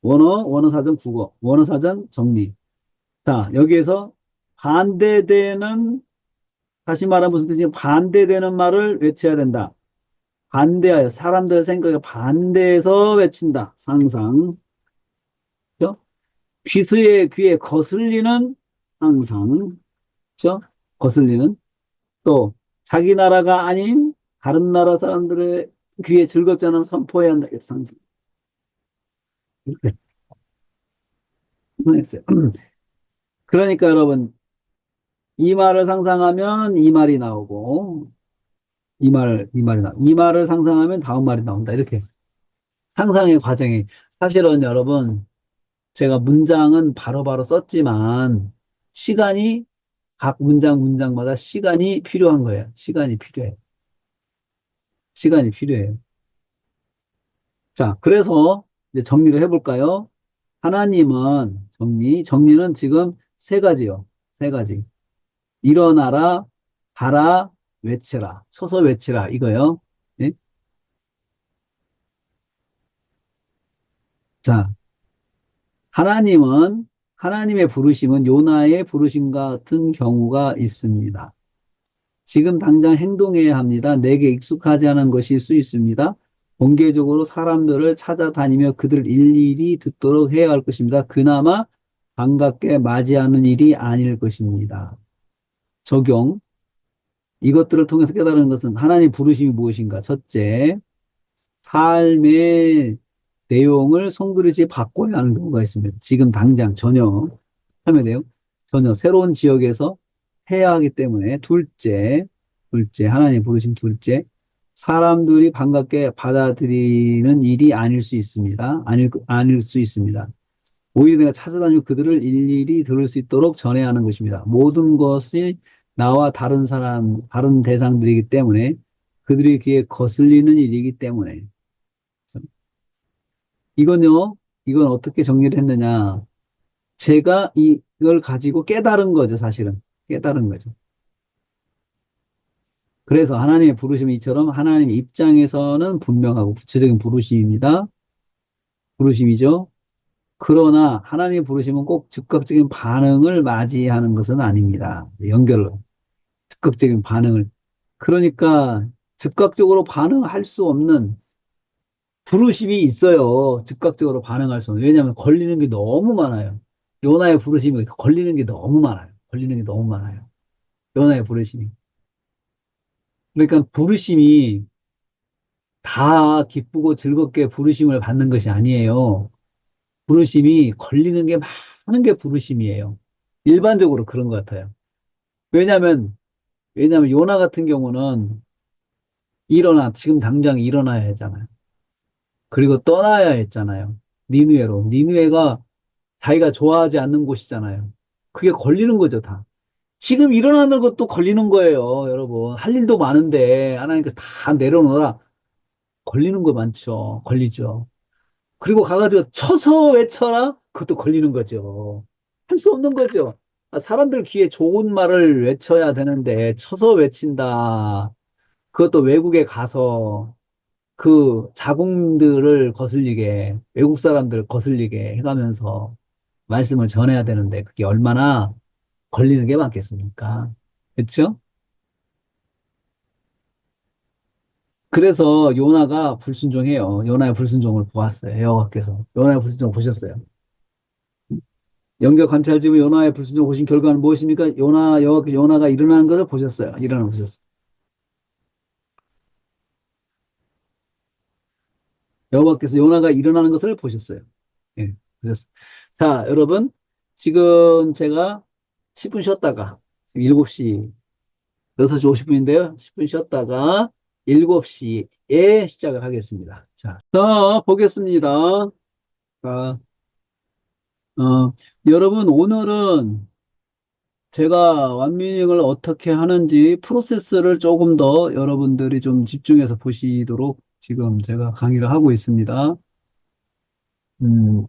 원어 사전 국어. 원어 사전 정리. 자, 여기에서 반대되는, 다시 말하면 무슨 뜻이냐? 반대되는 말을 외쳐야 된다. 반대하여, 사람들의 생각에 반대해서 외친다. 상상. 그죠? 귀수의 귀에 거슬리는 상상. 그죠? 거슬리는. 또, 자기 나라가 아닌 다른 나라 사람들의 귀에 즐겁지 않은 선포해야 한다. 상상. 이렇게 했어요. 그러니까 여러분, 이 말을 상상하면 이 말이 나오고, 이 말을 상상하면 다음 말이 나온다. 이렇게. 상상의 과정이. 사실은 여러분, 제가 문장은 바로바로 썼지만, 시간이, 각 문장마다 시간이 필요한 거예요. 시간이 필요해요. 시간이 필요해요. 자, 그래서 이제 정리를 해볼까요? 하나님은 정리는 지금 세 가지요. 세 가지. 일어나라, 가라, 외치라. 서서 외치라. 이거요. 예? 자, 하나님은, 하나님의 부르심은 요나의 부르심 같은 경우가 있습니다. 지금 당장 행동해야 합니다. 내게 익숙하지 않은 것일 수 있습니다. 공개적으로 사람들을 찾아다니며 그들을 일일이 듣도록 해야 할 것입니다. 그나마 반갑게 맞이하는 일이 아닐 것입니다. 적용. 이것들을 통해서 깨달은 것은 하나님 부르심이 무엇인가? 첫째, 삶의 내용을 송두리째 바꿔야 하는 경우가 있습니다. 지금 당장 전혀 하면 돼요. 전혀 새로운 지역에서 해야 하기 때문에 하나님 부르심 둘째, 사람들이 반갑게 받아들이는 일이 아닐 수 있습니다. 아닐 수 있습니다. 오히려 내가 찾아다니고 그들을 일일이 들을 수 있도록 전해야 하는 것입니다. 모든 것이 나와 다른 대상들이기 때문에 그들의 귀에 거슬리는 일이기 때문에 이건요, 이건 어떻게 정리를 했느냐. 제가 이걸 가지고 깨달은 거죠, 사실은. 깨달은 거죠. 그래서 하나님의 부르심이 이처럼 하나님 입장에서는 분명하고 구체적인 부르심입니다. 부르심이죠. 그러나 하나님의 부르심은 꼭 즉각적인 반응을 맞이하는 것은 아닙니다. 연결로. 즉각적인 반응을. 그러니까 즉각적으로 반응할 수 없는 부르심이 있어요. 즉각적으로 반응할 수 없는. 왜냐하면 걸리는 게 너무 많아요. 요나의 부르심이 걸리는 게 너무 많아요. 걸리는 게 너무 많아요. 요나의 부르심이. 그러니까 부르심이 다 기쁘고 즐겁게 부르심을 받는 것이 아니에요. 부르심이 걸리는 게 많은 게 부르심이에요. 일반적으로 그런 것 같아요. 왜냐하면 요나 같은 경우는 지금 당장 일어나야 하잖아요. 그리고 떠나야 했잖아요. 니느웨로. 니느웨가 자기가 좋아하지 않는 곳이잖아요. 그게 걸리는 거죠, 다. 지금 일어나는 것도 걸리는 거예요, 여러분. 할 일도 많은데, 하나님께서 다 내려놓으라. 걸리는 거 많죠. 걸리죠. 그리고 가가지고 쳐서 외쳐라? 그것도 걸리는 거죠. 할 수 없는 거죠. 사람들 귀에 좋은 말을 외쳐야 되는데, 쳐서 외친다. 그것도 외국에 가서 그 자궁들을 거슬리게, 외국 사람들을 거슬리게 해가면서 말씀을 전해야 되는데 그게 얼마나 걸리는 게 많겠습니까? 그렇죠? 그래서 요나가 불순종해요. 요나의 불순종을 보았어요. 여호와께서. 요나의 불순종 보셨어요. 연결 관찰집은 요나의 불순종 보신 결과는 무엇입니까? 여호와께서 요나가 일어나는 것을 보셨어요. 일어나는 걸 보셨어요. 여호와께서 요나가 일어나는 것을 보셨어요. 예, 보셨어요. 자, 여러분. 지금 제가 10분 쉬었다가, 지금 7시, 6시 50분인데요. 10분 쉬었다가 7시에 시작을 하겠습니다. 자, 보겠습니다. 자, 여러분, 오늘은 제가 완미닝을 어떻게 하는지 프로세스를 조금 더 여러분들이 좀 집중해서 보시도록 지금 제가 강의를 하고 있습니다. 음,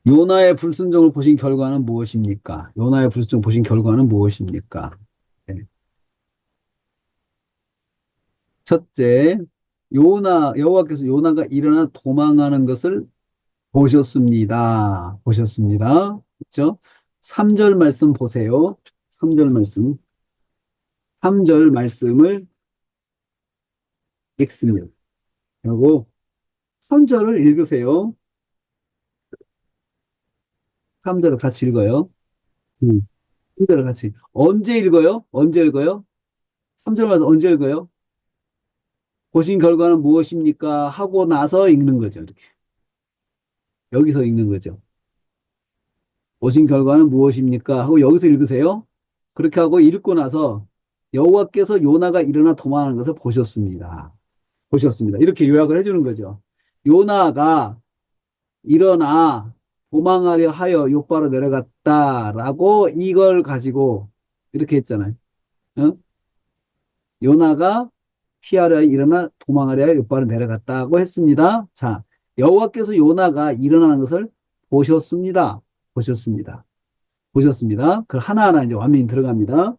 요나의 불순종을 보신 결과는 무엇입니까? 요나의 불순종 보신 결과는 무엇입니까? 네. 첫째, 여호와께서 요나가 일어나 도망하는 것을 보셨습니다. 보셨습니다. 그렇죠? 3절 말씀 보세요. 3절 말씀. 3절 말씀을 읽습니다. 그리고 3절을 읽으세요. 3절을 같이 읽어요. 3절을 같이. 언제 읽어요? 언제 읽어요? 3절 말씀 언제 읽어요? 보신 결과는 무엇입니까? 하고 나서 읽는 거죠. 이렇게. 여기서 읽는 거죠. 보신 결과는 무엇입니까? 하고 여기서 읽으세요. 그렇게 하고 읽고 나서 여호와께서 요나가 일어나 도망하는 것을 보셨습니다. 보셨습니다. 이렇게 요약을 해주는 거죠. 요나가 일어나 도망하려 하여 욥바로 내려갔다라고 이걸 가지고 이렇게 했잖아요. 어? 요나가 피하려 일어나 도망하려 하여 욥바로 내려갔다고 했습니다. 자, 여호와께서 요나가 일어나는 것을 보셨습니다. 보셨습니다. 보셨습니다. 그 하나하나 이제 완전히 들어갑니다.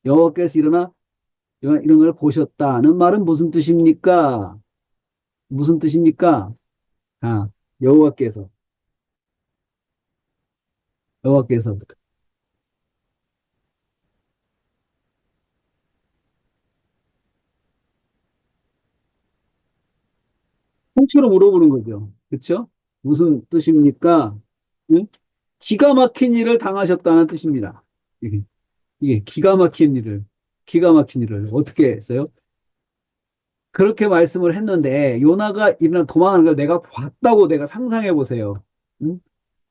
여호와께서 일어나 이런 걸 보셨다는 말은 무슨 뜻입니까? 무슨 뜻입니까? 아, 여호와께서 여호와께서 통째로 물어보는 거죠. 그렇죠? 무슨 뜻입니까? 응? 기가 막힌 일을 당하셨다는 뜻입니다. 이게 기가 막힌 일을 어떻게 했어요? 그렇게 말씀을 했는데 요나가 일어나 도망하는 걸 내가 봤다고 내가 상상해 보세요. 응?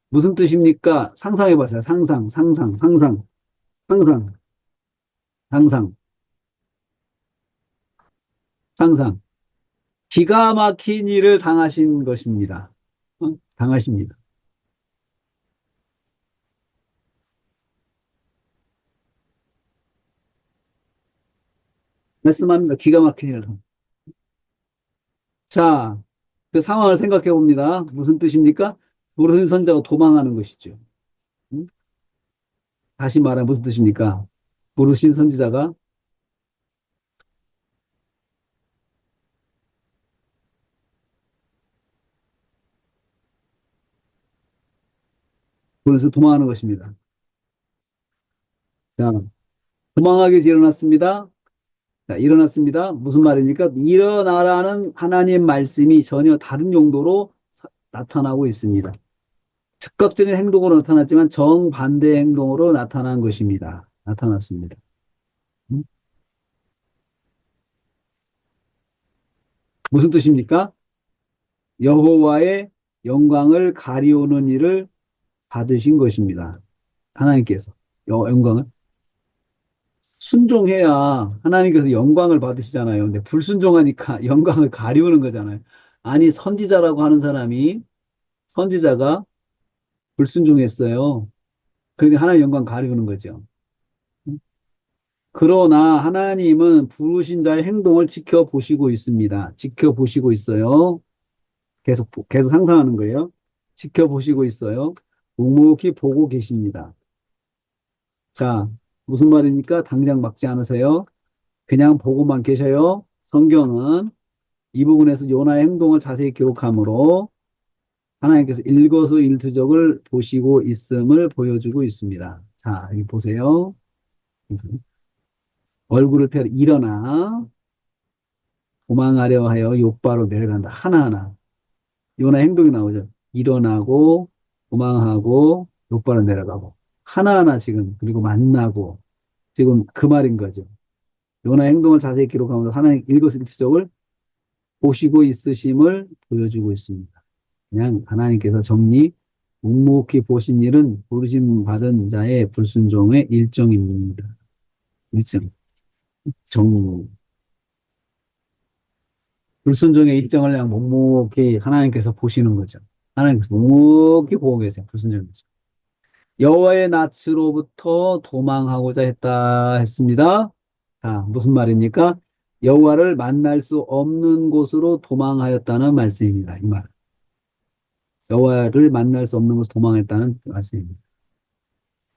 무슨 뜻입니까? 상상해 보세요. 상상, 상상, 상상. 기가 막힌 일을 당하신 것입니다. 당하십니다. 말씀합니다. 기가 막힌 일을. 자, 그 상황을 생각해 봅니다. 무슨 뜻입니까? 부르신 선자가 도망하는 것이죠. 응? 다시 말하면 무슨 뜻입니까? 부르신 선지자가 부르셔서 도망하는 것입니다. 자, 도망하기 위해서 일어났습니다. 자, 일어났습니다. 무슨 말입니까? 일어나라는 하나님 말씀이 전혀 다른 용도로 나타나고 있습니다. 즉각적인 행동으로 나타났지만 정반대 행동으로 나타난 것입니다. 나타났습니다. 음? 무슨 뜻입니까? 여호와의 영광을 가리우는 일을 받으신 것입니다. 하나님께서 영광을 순종해야 하나님께서 영광을 받으시잖아요. 근데 불순종하니까 영광을 가리우는 거잖아요. 아니 선지자라고 하는 사람이 선지자가 불순종했어요. 그러니까 하나님 영광 가리우는 거죠. 그러나 하나님은 부르신 자의 행동을 지켜보시고 있습니다. 지켜보시고 있어요. 계속 상상하는 거예요. 지켜보시고 있어요. 묵묵히 보고 계십니다. 자, 무슨 말입니까? 당장 막지 않으세요. 그냥 보고만 계셔요. 성경은 이 부분에서 요나의 행동을 자세히 기록하므로 하나님께서 일거수일투족을 보시고 있음을 보여주고 있습니다. 자, 여기 보세요. 얼굴을 펴 일어나 도망하려 하여 욥바로 내려간다. 하나하나. 요나 행동이 나오죠. 일어나고 도망하고 욥바로 내려가고 하나하나 지금 그리고 만나고 지금 그 말인 거죠. 요나 행동을 자세히 기록하면서 하나님 일거수일투족을 보시고 있으심을 보여주고 있습니다. 그냥 하나님께서 정리 묵묵히 보신 일은 부르심 받은 자의 불순종의 일정입니다. 일정, 정리. 불순종의 일정을 그냥 묵묵히 하나님께서 보시는 거죠. 하나님께서 묵묵히 보고 계세요. 불순종이죠. 여호와의 낯으로부터 도망하고자 했다 했습니다. 자, 무슨 말입니까? 여호와를 만날 수 없는 곳으로 도망하였다는 말씀입니다. 이 말. 여호와를 만날 수 없는 곳으로 도망했다는 말씀입니다.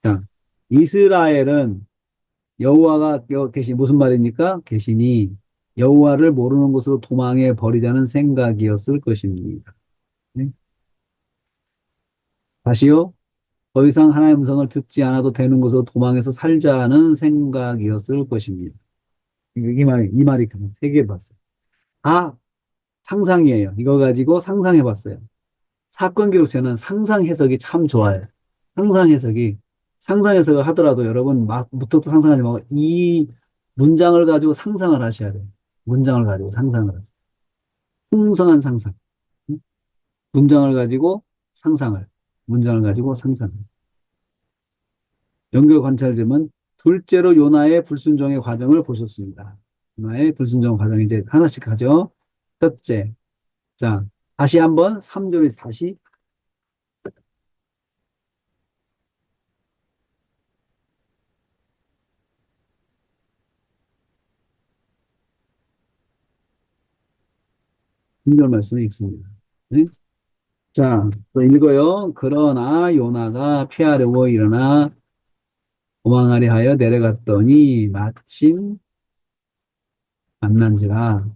자, 이스라엘은 여호와가 계신 무슨 말입니까? 계시니 여호와를 모르는 곳으로 도망해 버리자는 생각이었을 것입니다. 네? 다시요. 더 이상 하나님의 음성을 듣지 않아도 되는 곳으로 도망해서 살자는 생각이었을 것입니다. 이 말이 세 개 봤어요. 아, 상상이에요. 이거 가지고 상상해 봤어요. 사건 기록체는 상상 해석이 참 좋아요. 상상 해석이, 상상 해석을 하더라도 여러분 막 무턱도 상상하지 말고 이 문장을 가지고 상상을 하셔야 돼요. 문장을 가지고 상상을 하세요. 풍성한 상상. 응? 문장을 가지고 상상을. 문장을 가지고 상상을. 연결 관찰점은 둘째로 요나의 불순종의 과정을 보셨습니다. 요나의 불순종 과정 이제 하나씩 하죠. 첫째. 자, 다시 한번 3절에서 다시 3절 말씀을 읽습니다. 네? 자, 또 읽어요. 그러나 요나가 피하려고 일어나 도망하려 하여 내려갔더니 마침 만난지라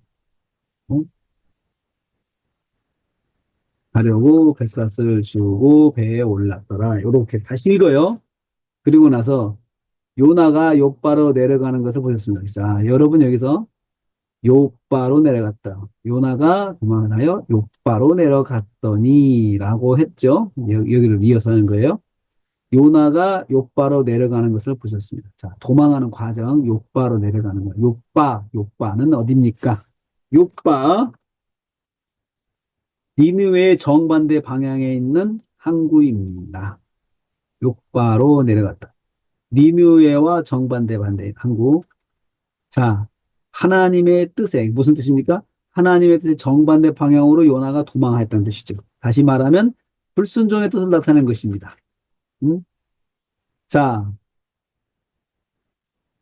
어? 가려고 뱃삿을 주고 배에 올랐더라. 이렇게 다시 읽어요. 그리고 나서 요나가 욥바로 내려가는 것을 보셨습니다. 자, 여러분 여기서 욥바로 내려갔다. 요나가 도망하여 욥바로 내려갔더니 라고 했죠. 여기를 이어서 하는 거예요. 요나가 욥바로 내려가는 것을 보셨습니다. 자, 도망하는 과정, 욥바로 내려가는 거예요. 욥바는 어디입니까? 욥바, 니느웨의 정반대 방향에 있는 항구입니다. 욥바로 내려갔다. 니느웨와 정반대 반대 항구. 자, 하나님의 뜻에 무슨 뜻입니까? 하나님의 뜻의 정반대 방향으로 요나가 도망했다는 뜻이죠. 다시 말하면 불순종의 뜻을 나타낸 것입니다. 음? 자,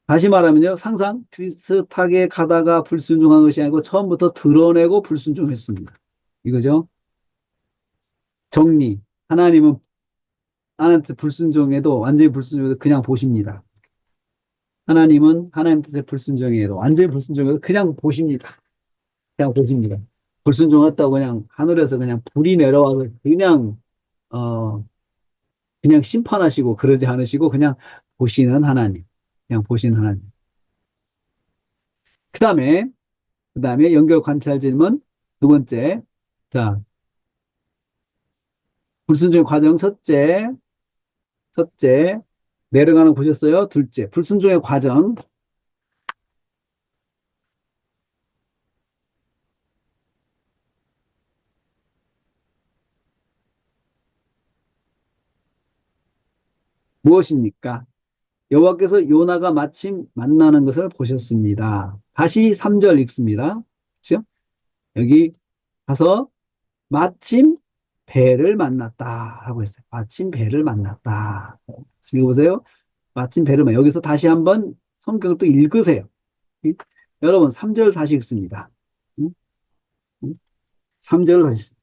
다시 말하면요. 상상 비슷하게 가다가 불순종한 것이 아니고 처음부터 드러내고 불순종했습니다. 이거죠. 정리. 하나님은 하나님 뜻 불순종해도 완전히 불순종해도 그냥 보십니다. 하나님은 하나님 뜻에 불순종해도 완전히 불순종해도 그냥 보십니다. 그냥 보십니다. 불순종했다고 그냥 하늘에서 그냥 불이 내려와서 어 그냥 심판하시고 그러지 않으시고 그냥 보시는 하나님. 그냥 보시는 하나님. 그다음에 그다음에 연결 관찰 질문 두 번째. 자, 불순종의 과정 첫째, 내려가는 거 보셨어요? 둘째, 불순종의 과정 무엇입니까? 여호와께서 요나가 마침 만나는 것을 보셨습니다. 다시 3절 읽습니다. 그렇죠? 여기 가서 마침 배를 만났다 하고 있어요. 마침 배를 만났다. 읽어보세요. 마침 배를 만났다. 여기서 다시 한번 성경을 또 읽으세요. 여러분 3절 다시 읽습니다. 3절을 다시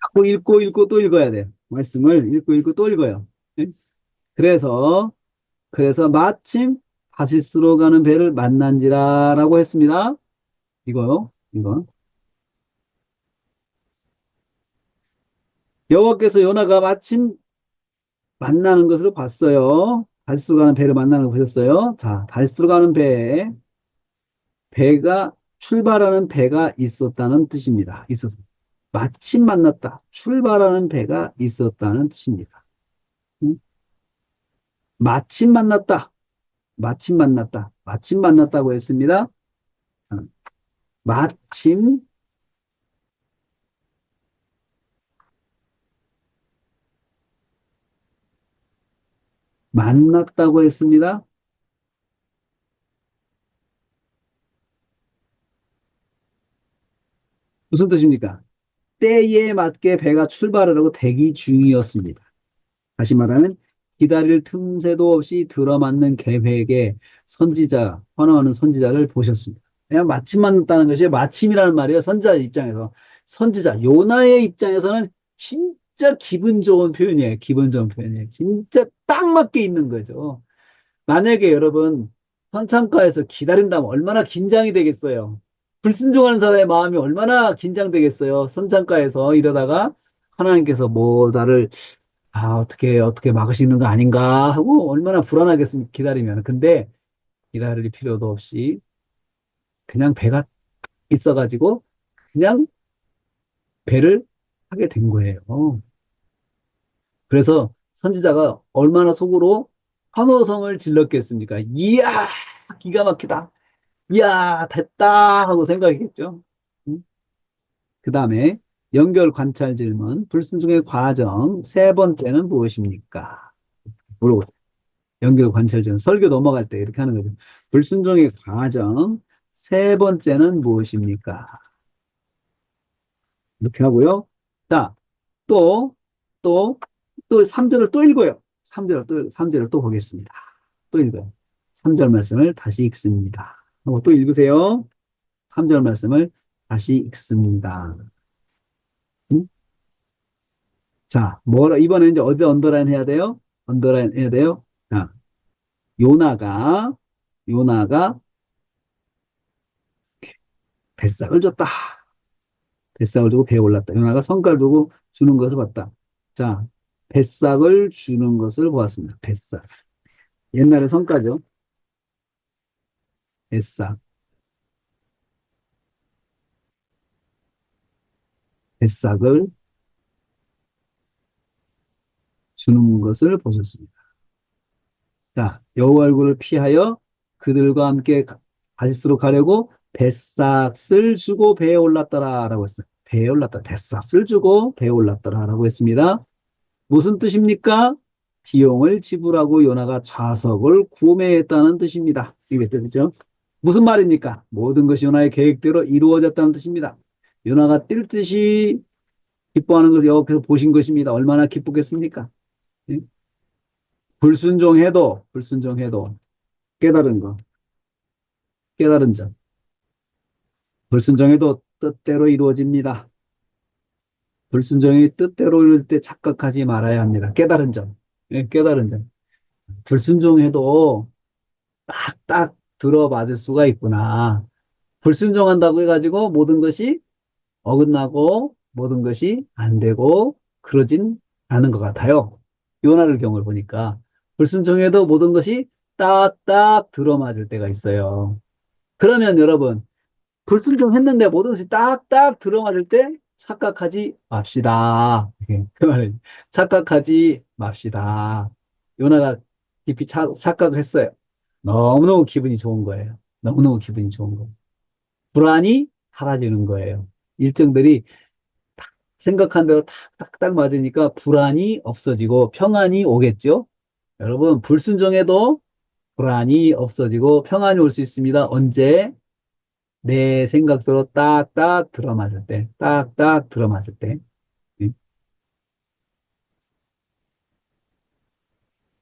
자꾸 읽고 또 읽어야 돼요. 말씀을 읽고 또 읽어요. 예? 그래서, 마침 다시스로 가는 배를 만난지라라고 했습니다. 이거요, 이거. 여호와께서 요나가 마침 만나는 것을 봤어요. 다시스로 가는 배를 만나는 거 보셨어요? 자, 다시스로 가는 배가 출발하는 배가 있었다는 뜻입니다. 마침 만났다. 출발하는 배가 있었다는 뜻입니다. 응? 마침 만났다. 마침 만났다고 했습니다. 응. 마침 만났다고 했습니다. 무슨 뜻입니까? 때에 맞게 배가 출발을 하고 대기 중이었습니다. 다시 말하면 기다릴 틈새도 없이 들어맞는 계획에 환호하는 선지자를 보셨습니다. 그냥 마침 만났다는 것이 마침이라는 말이에요. 선지자 입장에서. 요나의 입장에서는 진짜 기분 좋은 표현이에요. 기분 좋은 표현이에요. 진짜 딱 맞게 있는 거죠. 만약에 여러분 선창가에서 기다린다면 얼마나 긴장이 되겠어요. 불순종하는 사람의 마음이 얼마나 긴장되겠어요. 선창가에서 이러다가 하나님께서 뭐 나를 어떻게 막으시는 거 아닌가 하고 얼마나 불안하겠습니까? 기다리면. 근데 기다릴 필요도 없이 그냥 배가 있어가지고 그냥 배를 하게 된 거예요. 그래서 선지자가 얼마나 속으로 환호성을 질렀겠습니까? 이야, 기가 막히다. 이야, 됐다 하고 생각했겠죠. 그 다음에 연결 관찰 질문, 불순종의 과정, 세 번째는 무엇입니까? 물어보세요. 연결 관찰 질문, 설교 넘어갈 때 이렇게 하는 거죠. 불순종의 과정, 세 번째는 무엇입니까? 이렇게 하고요. 자, 또, 또, 또 3절을 또 읽어요. 3절을 또 보겠습니다. 또 읽어요. 3절 말씀을 다시 읽습니다. 하고 또 읽으세요. 3절 말씀을 다시 읽습니다. 음? 자, 이번에 이제 어디 언더라인 해야 돼요? 언더라인 해야 돼요? 자, 요나가, 요나가 뱃삭을 줬다. 뱃삭을 주고 배에 올랐다. 요나가 성깔 두고 주는 것을 봤다. 자, 뱃삭을 주는 것을 보았습니다. 뱃삭. 옛날에 성가죠. 뱃삭. 뱃삭을 주는 것을 보셨습니다. 자, 여호와 얼굴을 피하여 그들과 함께 가시스로 가려고 뱃삭을 주고 배에 올랐더라라고 했어요. 배에 올랐다. 뱃삭을 주고 배에 올랐더라라고 했습니다. 무슨 뜻입니까? 비용을 지불하고 요나가 좌석을 구매했다는 뜻입니다. 이게 뜻이죠. 무슨 말입니까? 모든 것이 요나의 계획대로 이루어졌다는 뜻입니다. 요나가 뛸 듯이 기뻐하는 것을 여호와께서 보신 것입니다. 얼마나 기쁘겠습니까? 예? 불순종해도 깨달은 거, 깨달은 점. 불순종해도 뜻대로 이루어집니다. 불순종이 뜻대로 이룰 때 착각하지 말아야 합니다. 깨달은 점. 예, 깨달은 점. 불순종해도 딱 들어맞을 수가 있구나. 불순종한다고 해가지고 모든 것이 어긋나고 모든 것이 안 되고 그러진 않은 것 같아요. 요나를 경우를 보니까 불순종해도 모든 것이 딱딱 들어맞을 때가 있어요. 그러면 여러분 불순종했는데 모든 것이 딱딱 들어맞을 때 착각하지 맙시다. 그 말은 착각하지 맙시다. 요나가 깊이 착각을 했어요. 너무너무 기분이 좋은 거예요. 너무너무 기분이 좋은 거예요. 불안이 사라지는 거예요. 일정들이 생각한 대로 딱딱딱 맞으니까 불안이 없어지고 평안이 오겠죠? 여러분, 불순종해도 불안이 없어지고 평안이 올 수 있습니다. 언제? 내 생각대로 딱딱 들어맞을 때, 딱딱 들어맞을 때.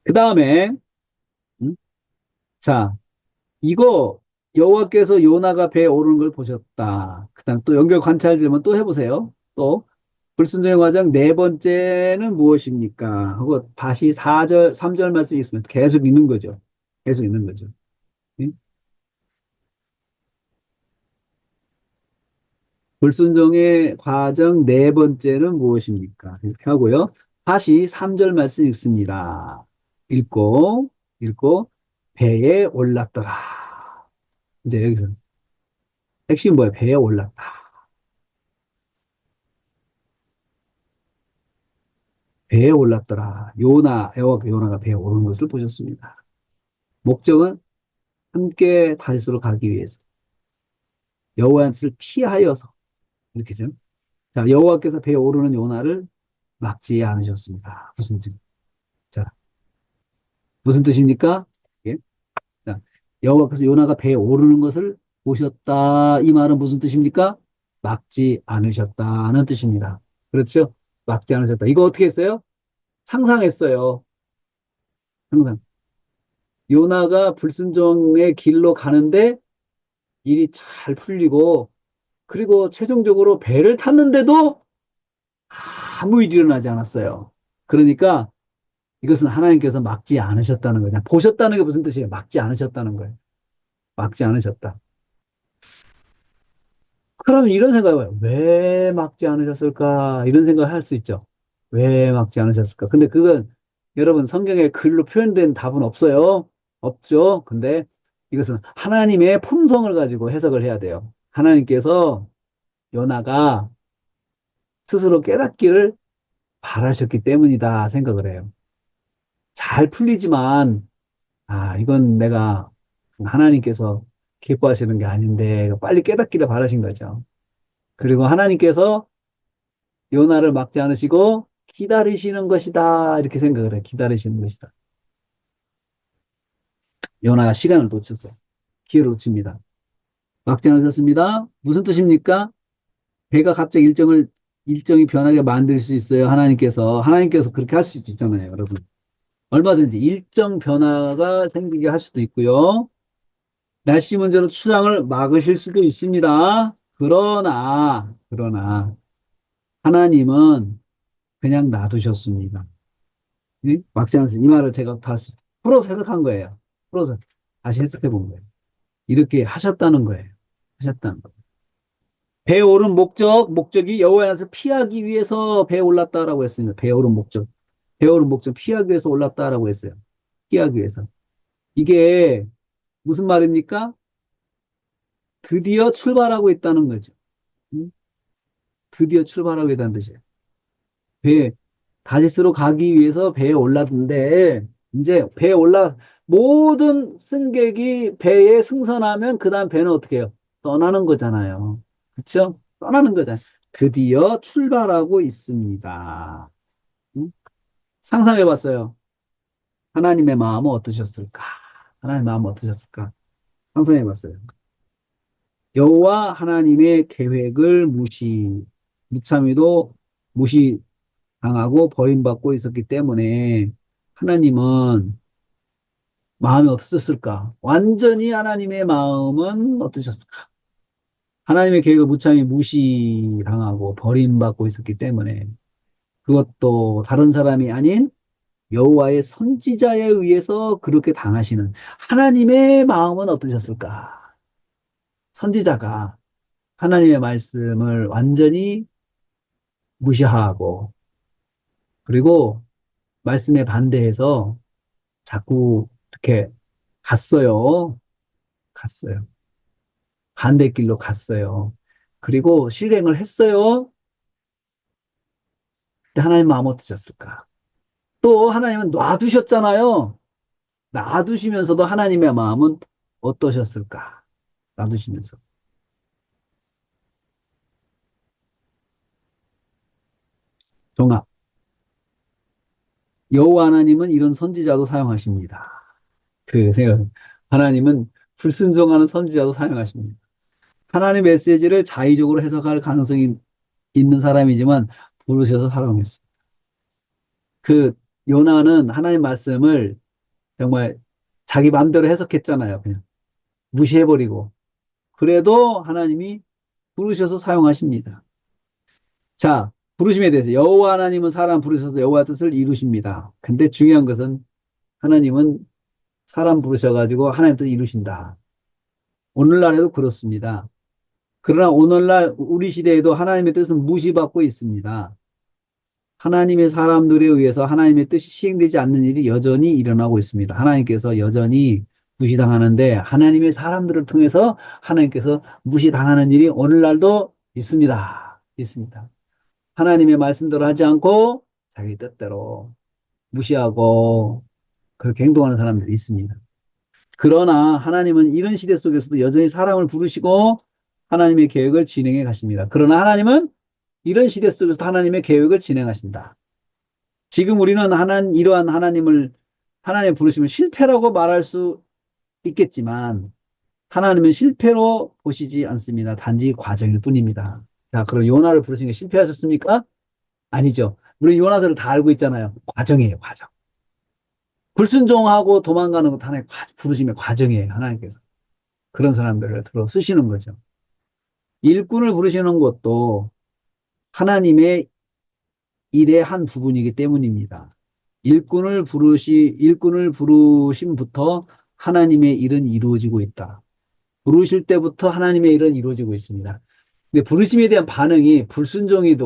그 다음에, 자, 이거 여호와께서 요나가 배에 오르는 걸 보셨다. 그 다음 또 연결 관찰 질문 또 해보세요. 또, 불순종의 과정 네 번째는 무엇입니까? 하고 다시 4절, 3절 말씀이 있으면 계속 있는 거죠. 계속 있는 거죠. 응? 불순종의 과정 네 번째는 무엇입니까? 이렇게 하고요. 다시 3절 말씀 읽습니다. 읽고, 읽고, 배에 올랐더라. 이제 여기서 핵심 뭐예요? 배에 올랐다. 배에 올랐더라. 요나가 배에 오르는 것을 보셨습니다. 목적은 함께 다시스로 가기 위해서. 여호와의 뜻을 피하여서. 이렇게죠. 자, 여호와께서 배에 오르는 요나를 막지 않으셨습니다. 무슨 뜻? 자, 무슨 뜻입니까? 예? 자, 여호와께서 요나가 배에 오르는 것을 보셨다. 이 말은 무슨 뜻입니까? 막지 않으셨다는 뜻입니다. 그렇죠? 막지 않으셨다. 이거 어떻게 했어요? 상상했어요. 상상. 요나가 불순종의 길로 가는데 일이 잘 풀리고 그리고 최종적으로 배를 탔는데도 아무 일이 일어나지 않았어요. 그러니까 이것은 하나님께서 막지 않으셨다는 거냐. 보셨다는 게 무슨 뜻이에요? 막지 않으셨다는 거예요. 막지 않으셨다. 그러면 이런 생각을 해봐요. 왜 막지 않으셨을까? 이런 생각을 할 수 있죠. 왜 막지 않으셨을까? 근데 그건 여러분 성경에 글로 표현된 답은 없어요. 없죠. 근데 이것은 하나님의 품성을 가지고 해석을 해야 돼요. 하나님께서 요나가 스스로 깨닫기를 바라셨기 때문이다 생각을 해요. 잘 풀리지만, 이건 내가 하나님께서 기뻐하시는 게 아닌데, 빨리 깨닫기를 바라신 거죠. 그리고 하나님께서 요나를 막지 않으시고 기다리시는 것이다. 이렇게 생각을 해요. 기다리시는 것이다. 요나가 시간을 놓쳤어요. 기회를 놓칩니다. 막지 않으셨습니다. 무슨 뜻입니까? 배가 갑자기 일정이 변하게 만들 수 있어요. 하나님께서 그렇게 할 수 있잖아요, 여러분. 얼마든지 일정 변화가 생기게 할 수도 있고요. 날씨 문제로 출항을 막으실 수도 있습니다. 그러나, 하나님은 그냥 놔두셨습니다. 예? 막지 않으세요. 이 말을 제가 다시 풀어서 해석한 거예요. 풀어서 다시 해석해 본 거예요. 이렇게 하셨다는 거예요. 하셨다는 거예요. 배에 오른 목적이 여호와에서 피하기 위해서 배에 올랐다라고 했습니다. 배에 오른 목적. 배에 오른 목적 피하기 위해서 올랐다라고 했어요. 피하기 위해서. 이게 무슨 말입니까? 드디어 출발하고 있다는 거죠. 응? 드디어 출발하고 있다는 뜻이에요. 배, 다시스로 가기 위해서 배에 올랐는데, 이제 배에 모든 승객이 배에 승선하면 그 다음 배는 어떻게 해요? 떠나는 거잖아요. 그쵸? 떠나는 거잖아요. 드디어 출발하고 있습니다. 응? 상상해 봤어요. 하나님의 마음은 어떠셨을까? 하나님의 마음은 어떠셨을까? 상상해 봤어요. 여호와 하나님의 계획을 무참히도 무시당하고 버림받고 있었기 때문에 하나님은 마음이 어떠셨을까? 완전히 하나님의 마음은 어떠셨을까? 하나님의 계획을 무참히 무시당하고 버림받고 있었기 때문에 그것도 다른 사람이 아닌 여호와의 선지자에 의해서 그렇게 당하시는 하나님의 마음은 어떠셨을까? 선지자가 하나님의 말씀을 완전히 무시하고 그리고 말씀에 반대해서 자꾸 이렇게 갔어요. 갔어요. 반대길로 갔어요. 그리고 실행을 했어요. 근데 하나님 마음 어떠셨을까? 또 하나님은 놔두셨잖아요. 놔두시면서도 하나님의 마음은 어떠셨을까? 놔두시면서. 종합. 여호와 하나님은 이런 선지자도 사용하십니다. 그 생각. 하나님은 불순종하는 선지자도 사용하십니다. 하나님의 메시지를 자의적으로 해석할 가능성이 있는 사람이지만 부르셔서 사용했습니다. 그 요나는 하나님 말씀을 정말 자기 마음대로 해석했잖아요. 그냥 무시해버리고. 그래도 하나님이 부르셔서 사용하십니다. 자, 부르심에 대해서 여호와 하나님은 사람 부르셔서 여호와 뜻을 이루십니다. 근데 중요한 것은 하나님은 사람 부르셔가지고 하나님 뜻을 이루신다. 오늘날에도 그렇습니다. 그러나 오늘날 우리 시대에도 하나님의 뜻은 무시받고 있습니다. 하나님의 사람들에 의해서 하나님의 뜻이 시행되지 않는 일이 여전히 일어나고 있습니다. 하나님께서 여전히 무시당하는데 하나님의 사람들을 통해서 하나님께서 무시당하는 일이 오늘날도 있습니다. 있습니다. 하나님의 말씀대로 하지 않고 자기 뜻대로 무시하고 그렇게 행동하는 사람들이 있습니다. 그러나 하나님은 이런 시대 속에서도 여전히 사람을 부르시고 하나님의 계획을 진행해 가십니다. 그러나 하나님은 이런 시대 속에서 하나님의 계획을 진행하신다. 지금 우리는 이러한 하나님의 부르심을 실패라고 말할 수 있겠지만, 하나님은 실패로 보시지 않습니다. 단지 과정일 뿐입니다. 자, 그럼 요나를 부르신 게 실패하셨습니까? 아니죠. 우리 요나서를 다 알고 있잖아요. 과정이에요, 과정. 불순종하고 도망가는 것도 하나의 부르심의 과정이에요, 하나님께서. 그런 사람들을 들어 쓰시는 거죠. 일꾼을 부르시는 것도 하나님의 일의 한 부분이기 때문입니다. 일꾼을 부르심부터 하나님의 일은 이루어지고 있다. 부르실 때부터 하나님의 일은 이루어지고 있습니다. 근데 부르심에 대한 반응이 불순종일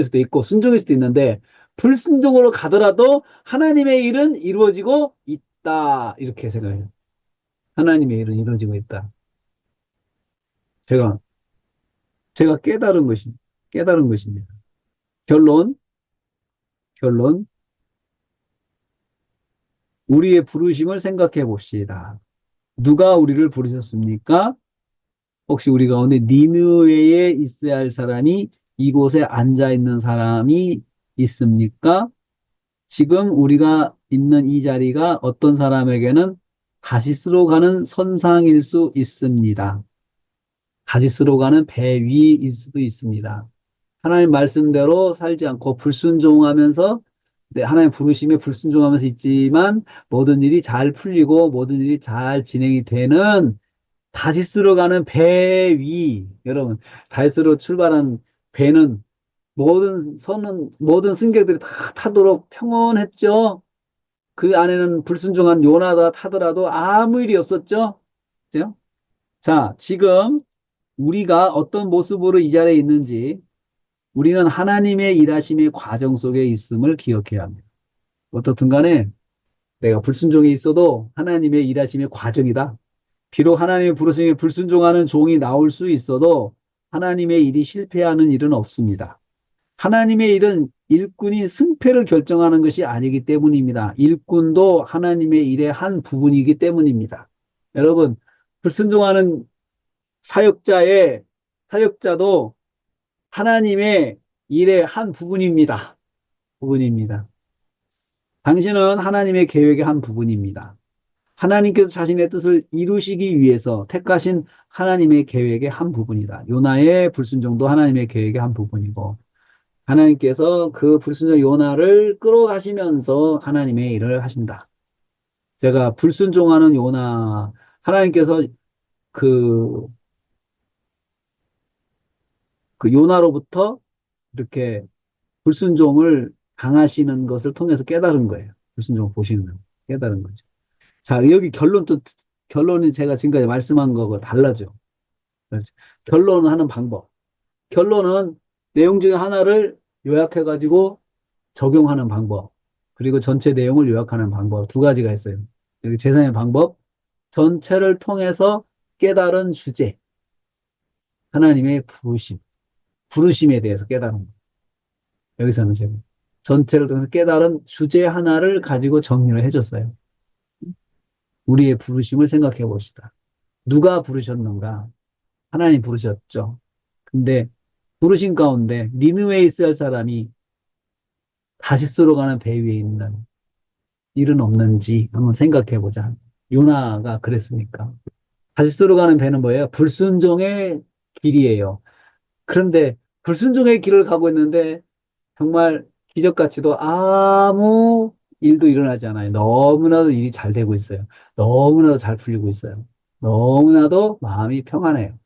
수도 있고, 순종일 수도 있는데, 불순종으로 가더라도 하나님의 일은 이루어지고 있다. 이렇게 생각해요. 하나님의 일은 이루어지고 있다. 제가, 제가 깨달은 것입니다. 결론, 결론. 우리의 부르심을 생각해 봅시다. 누가 우리를 부르셨습니까? 혹시 우리 가운데 니느웨에 있어야 할 사람이 이곳에 앉아 있는 사람이 있습니까? 지금 우리가 있는 이 자리가 어떤 사람에게는 다시스로 가는 선상일 수 있습니다. 다시스로 가는 배 위일 수도 있습니다. 하나님 말씀대로 살지 않고 불순종하면서 하나님 부르심에 불순종하면서 있지만 모든 일이 잘 풀리고 모든 일이 잘 진행이 되는 다시스로 가는 배 위. 여러분, 다시스로 출발한 배는 모든 승객들이 다 타도록 평온했죠. 그 안에는 불순종한 요나가 타더라도 아무 일이 없었죠. 그죠? 자, 지금 우리가 어떤 모습으로 이 자리에 있는지 우리는 하나님의 일하심의 과정 속에 있음을 기억해야 합니다. 어떻든 간에 내가 불순종에 있어도 하나님의 일하심의 과정이다. 비록 하나님의 부르심에 불순종하는 종이 나올 수 있어도 하나님의 일이 실패하는 일은 없습니다. 하나님의 일은 일꾼이 승패를 결정하는 것이 아니기 때문입니다. 일꾼도 하나님의 일의 한 부분이기 때문입니다. 여러분, 불순종하는 사역자도 하나님의 일의 한 부분입니다. 부분입니다. 당신은 하나님의 계획의 한 부분입니다. 하나님께서 자신의 뜻을 이루시기 위해서 택하신 하나님의 계획의 한 부분이다. 요나의 불순종도 하나님의 계획의 한 부분이고, 하나님께서 그 불순종 요나를 끌어가시면서 하나님의 일을 하신다. 제가 불순종하는 요나, 하나님께서 그, 그 요나로부터 이렇게 불순종을 당하시는 것을 통해서 깨달은 거예요. 불순종을 보시는 거, 깨달은 거죠. 자, 여기 결론이 제가 지금까지 말씀한 거하고 달라져. 그렇죠? 결론은 하는 방법. 결론은 내용 중에 하나를 요약해가지고 적용하는 방법. 그리고 전체 내용을 요약하는 방법. 두 가지가 있어요. 여기 제3의 방법. 전체를 통해서 깨달은 주제. 하나님의 부르심에 대해서 깨달은 거. 여기서는 제가 전체를 통해서 깨달은 주제 하나를 가지고 정리를 해줬어요. 우리의 부르심을 생각해 봅시다. 누가 부르셨는가? 하나님 부르셨죠. 근데 부르신 가운데 니느웨에 있어야 할 사람이 다시스로 가는 배 위에 있는 일은 없는지 한번 생각해 보자. 요나가 그랬으니까. 다시스로 가는 배는 뭐예요? 불순종의 길이에요. 그런데 불순종의 길을 가고 있는데 정말 기적같이도 아무 일도 일어나지 않아요. 너무나도 일이 잘 되고 있어요. 너무나도 잘 풀리고 있어요. 너무나도 마음이 평안해요.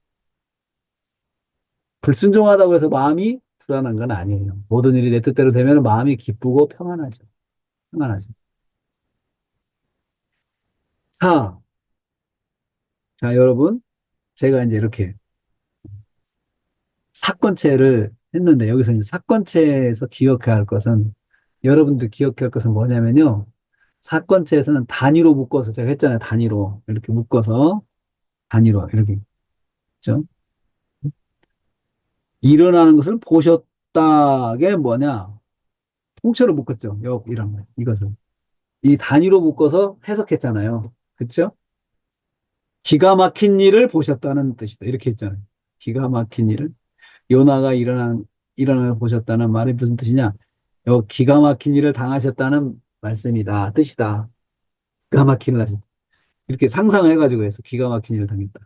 불순종하다고 해서 마음이 불안한 건 아니에요. 모든 일이 내 뜻대로 되면 마음이 기쁘고 평안하죠. 평안하죠. 자, 자, 여러분, 제가 이제 이렇게 사건체를 했는데, 여기서 이제 사건체에서 기억해야 할 것은, 여러분들 기억해야 할 것은 뭐냐면요. 사건체에서는 단위로 묶어서 제가 했잖아요. 단위로. 이렇게 묶어서, 단위로, 이렇게. 그죠? 일어나는 것을 보셨다게 뭐냐? 통째로 묶었죠. 이런 거, 이것을. 이 단위로 묶어서 해석했잖아요. 그쵸? 기가 막힌 일을 보셨다는 뜻이다. 이렇게 했잖아요. 기가 막힌 일을. 요나가 일어나는 보셨다는 말이 무슨 뜻이냐? 기가 막힌 일을 당하셨다는 말씀이다. 뜻이다. 기가 막힌 일 하셨다. 이렇게 상상을 해가지고 해서 기가 막힌 일을 당했다.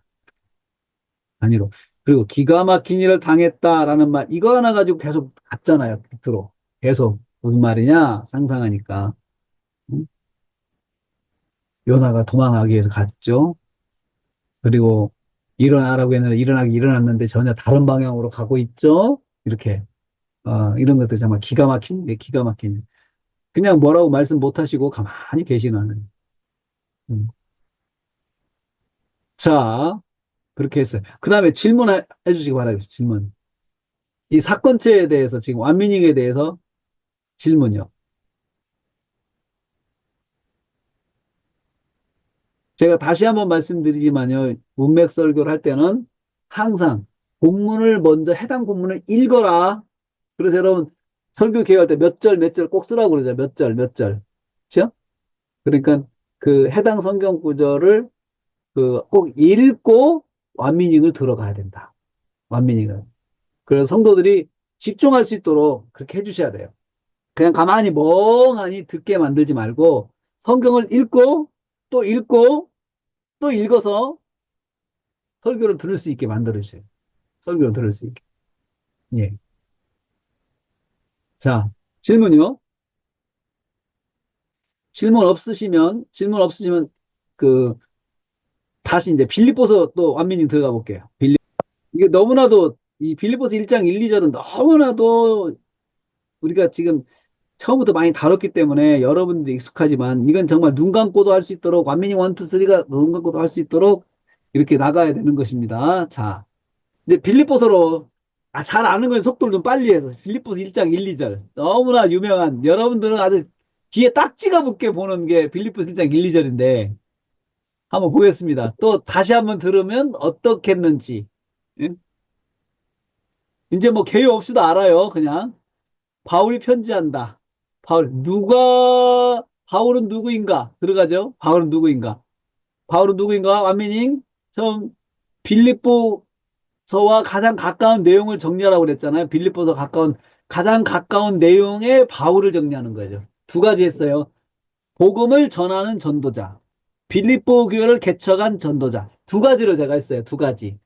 단위로. 그리고 기가 막힌 일을 당했다라는 말, 이거 하나 가지고 계속 갔잖아요. 밑으로. 계속. 무슨 말이냐? 상상하니까. 응? 요나가 도망하기 위해서 갔죠. 그리고 일어나라고 했는데 일어났는데 전혀 다른 방향으로 가고 있죠. 이렇게 이런 것들 정말 기가 막힌, 네, 기가 막힌. 그냥 뭐라고 말씀 못 하시고 가만히 계시는. 음. 자, 그렇게 했어요. 그 다음에 질문해 주시기 바라겠습니다. 질문. 이 사건체에 대해서 지금 완미닝에 대해서 질문이요. 제가 다시 한번 말씀드리지만요. 문맥 설교를 할 때는 항상 본문을 먼저 해당 본문을 읽어라. 그래서 여러분 설교 기획할 때 몇 절 몇 절 꼭 쓰라고 그러죠. 몇 절 몇 절. 그렇죠? 그러니까 그 해당 성경 구절을 그 꼭 읽고 완미닝을 들어가야 된다. 완미닝을. 그래서 성도들이 집중할 수 있도록 그렇게 해주셔야 돼요. 그냥 가만히 멍하니 듣게 만들지 말고 성경을 읽고 또 읽고 또 읽어서 설교를 들을 수 있게 만들어주세요. 설교를 들을 수 있게. 예. 자, 질문이요. 질문 없으시면 그 다시 이제 빌립보서 또 완미닝 들어가 볼게요. 이게 너무나도 이 빌립보서 1장 1, 2절은 너무나도 우리가 지금 처음부터 많이 다뤘기 때문에 여러분들이 익숙하지만 이건 정말 눈 감고도 할 수 있도록 완미닝 1, 2, 3가 눈 감고도 할 수 있도록 이렇게 나가야 되는 것입니다. 자, 이제 빌립보서로 잘 아는 건 속도를 좀 빨리 해서 빌립보서 1장 1, 2절 너무나 유명한 여러분들은 아주 뒤에 딱지가 붙게 보는 게 빌립보서 1장 1, 2절인데 한번 보겠습니다. 또 다시 한번 들으면 어떻겠는지. 예? 이제 뭐 개요 없이도 알아요. 그냥 바울이 편지한다. 바울은 누구인가? 들어가죠? 바울은 누구인가? 바울은 누구인가? 완미닝 처음 빌립보서와 가장 가까운 내용을 정리하라고 그랬잖아요. 빌립보서 가장 가까운 내용의 바울을 정리하는 거죠. 두 가지 했어요. 복음을 전하는 전도자, 빌립보 교회를 개척한 전도자. 두 가지를 제가 했어요. 두 가지.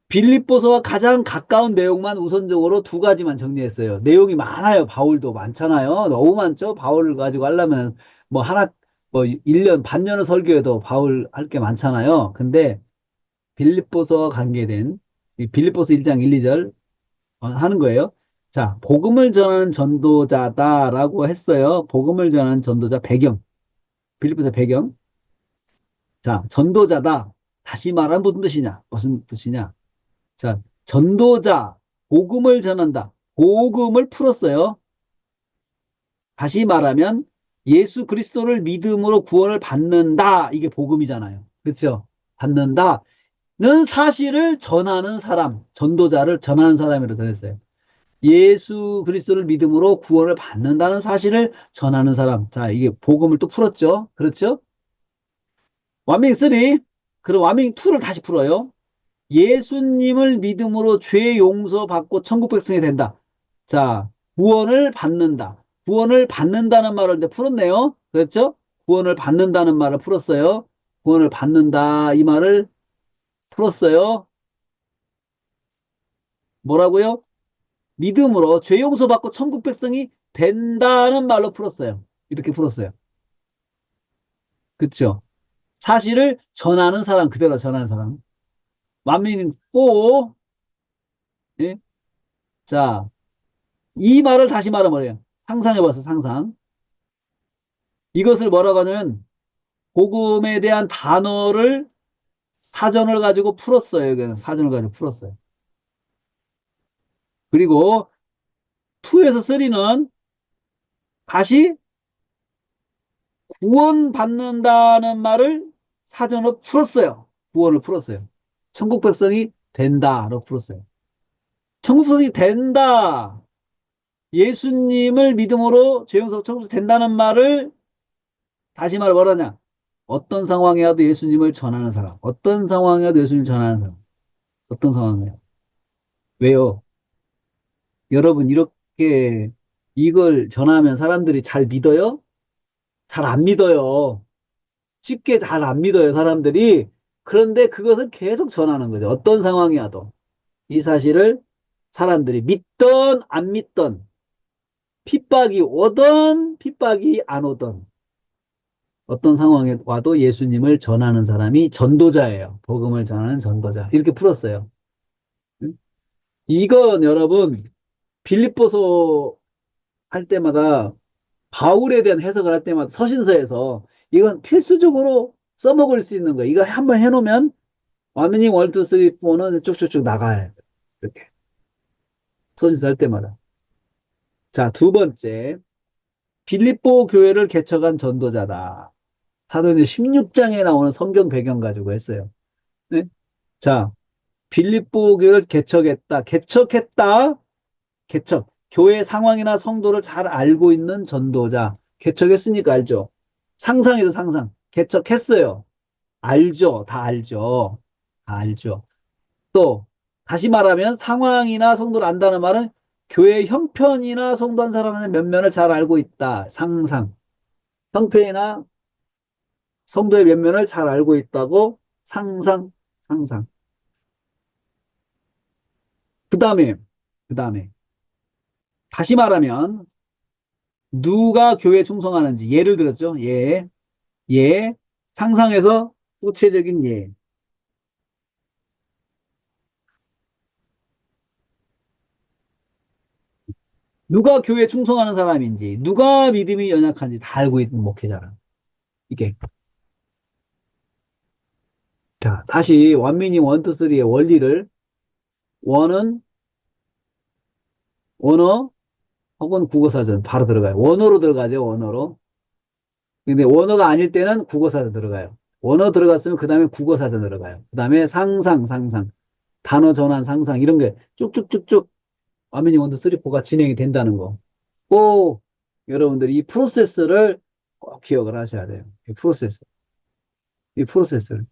빌립보서와 가장 가까운 내용만 우선적으로 두 가지만 정리했어요. 내용이 많아요. 바울도 많잖아요. 너무 많죠. 바울을 가지고 하려면 뭐 하나 뭐 1년 반년을 설교해도 바울 할 게 많잖아요. 근데 빌립보서와 관계된 이 빌립보서 1장 1, 2절 하는 거예요. 자, 복음을 전하는 전도자다라고 했어요. 복음을 전하는 전도자 배경. 빌립보서 배경. 자, 전도자다. 다시 말하면 무슨 뜻이냐? 무슨 뜻이냐? 자, 전도자, 복음을 전한다. 복음을 풀었어요. 다시 말하면 예수 그리스도를 믿음으로 구원을 받는다. 이게 복음이잖아요. 그렇죠? 받는다는 사실을 전하는 사람, 전도자를 전하는 사람이라고 전했어요. 예수 그리스도를 믿음으로 구원을 받는다는 사실을 전하는 사람. 자, 이게 복음을 또 풀었죠. 그렇죠? 완밍 3. 그럼 완밍 2를 다시 풀어요. 예수님을 믿음으로 죄 용서받고 천국 백성이 된다. 자, 구원을 받는다. 구원을 받는다는 말을 이제 풀었네요. 그렇죠? 구원을 받는다는 말을 풀었어요. 구원을 받는다. 이 말을 풀었어요. 뭐라고요? 믿음으로 죄 용서받고 천국 백성이 된다는 말로 풀었어요. 이렇게 풀었어요. 그렇죠? 사실을 전하는 사람, 그대로 전하는 사람. 만민은 꼭, 예? 자, 이 말을 다시 말하면 뭐예요? 상상해봤어, 상상. 이것을 뭐라고 하냐면, 복음에 대한 단어를 사전을 가지고 풀었어요. 여기는 사전을 가지고 풀었어요. 그리고 2에서 3는 다시 구원받는다는 말을 사전으로 풀었어요. 구원을 풀었어요. 천국 백성이 된다로 풀었어요. 천국 백성이 된다. 예수님을 믿음으로 죄 용서 천국 된다는 말을 다시 말해 뭐라냐? 어떤 상황이라도 예수님을 전하는 사람. 어떤 상황이라도 예수님을 전하는 사람. 어떤 상황이에요? 왜요? 여러분 이렇게 이걸 전하면 사람들이 잘 믿어요? 잘 안 믿어요. 쉽게 잘 안 믿어요, 사람들이. 그런데 그것을 계속 전하는 거죠. 어떤 상황이어도. 이 사실을 사람들이 믿던, 안 믿던, 핍박이 오던, 핍박이 안 오던, 어떤 상황에 와도 예수님을 전하는 사람이 전도자예요. 복음을 전하는 전도자. 이렇게 풀었어요. 응? 이건 여러분, 빌립보서 할 때마다, 바울에 대한 해석을 할 때마다 서신서에서 이건 필수적으로 써먹을 수 있는 거예요. 이거 한번 해놓으면 와미닝 월드 3, 4는 쭉쭉쭉 나가요. 이렇게. 서신서 할 때마다. 자, 2번째. 빌립보 교회를 개척한 전도자다. 사도행전 16장에 나오는 성경 배경 가지고 했어요. 네? 자, 빌립보 교회를 개척했다. 개척했다. 개척. 교회 상황이나 성도를 잘 알고 있는 전도자. 개척했으니까 알죠. 상상해도 상상. 개척했어요. 알죠. 다 알죠. 다 알죠. 또 다시 말하면 상황이나 성도를 안다는 말은 교회 형편이나 성도 한 사람의 면면을 잘 알고 있다. 상상. 형편이나 성도의 면면을 잘 알고 있다고 상상, 상상. 그 다음에 다시 말하면 누가 교회에 충성하는지 예를 들었죠. 예, 예. 상상해서 구체적인 예. 누가 교회에 충성하는 사람인지, 누가 믿음이 연약한지 다 알고 있는 목회자라. 이게. 자, 다시 원미닝 원투 쓰리의 원리를 원은 원어 혹은 국어사전 바로 들어가요. 원어로 들어가죠, 원어로. 근데 원어가 아닐 때는 국어사전 들어가요. 원어 들어갔으면 그 다음에 국어사전 들어가요. 그 다음에 상상, 상상, 단어 전환, 상상 이런 게 쭉쭉쭉쭉 원미닝 원투 쓰리, 포가 진행이 된다는 거. 꼭 여러분들이 이 프로세스를 꼭 기억을 하셔야 돼요. 이 프로세스. 이 프로세스를.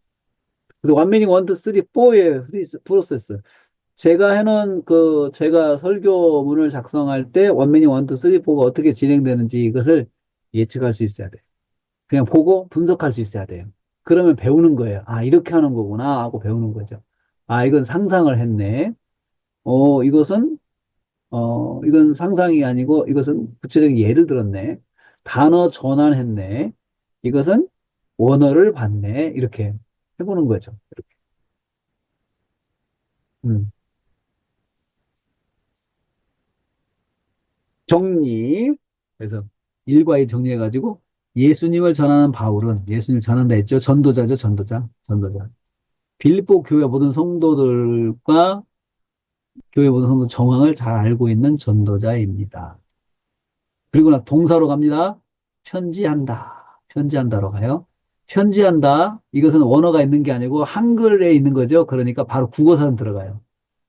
그래서 원미닝 원투 쓰리, 포의 프로세스. 제가 해놓은 제가 설교문을 작성할 때 원미닝 원투 쓰리, 포가 어떻게 진행되는지 이것을 예측할 수 있어야 돼요. 그냥 보고 분석할 수 있어야 돼요. 그러면 배우는 거예요. 아, 이렇게 하는 거구나 하고 배우는 거죠. 아, 이건 상상을 했네. 이것은, 이건 상상이 아니고 이것은 구체적인 예를 들었네. 단어 전환했네. 이것은 원어를 봤네. 이렇게 해보는 거죠. 이렇게. 음. 정리. 그래서 일과 일 정리해가지고 예수님을 전하는 바울은 예수님을 전한다 했죠. 전도자죠. 전도자. 전도자. 빌립보 교회 모든 성도들과 교회 모든 성도 정황을 잘 알고 있는 전도자입니다. 그리고 나 동사로 갑니다. 편지한다. 편지한다로 가요. 편지한다. 이것은 원어가 있는 게 아니고 한글에 있는 거죠. 그러니까 바로 국어사전 들어가요.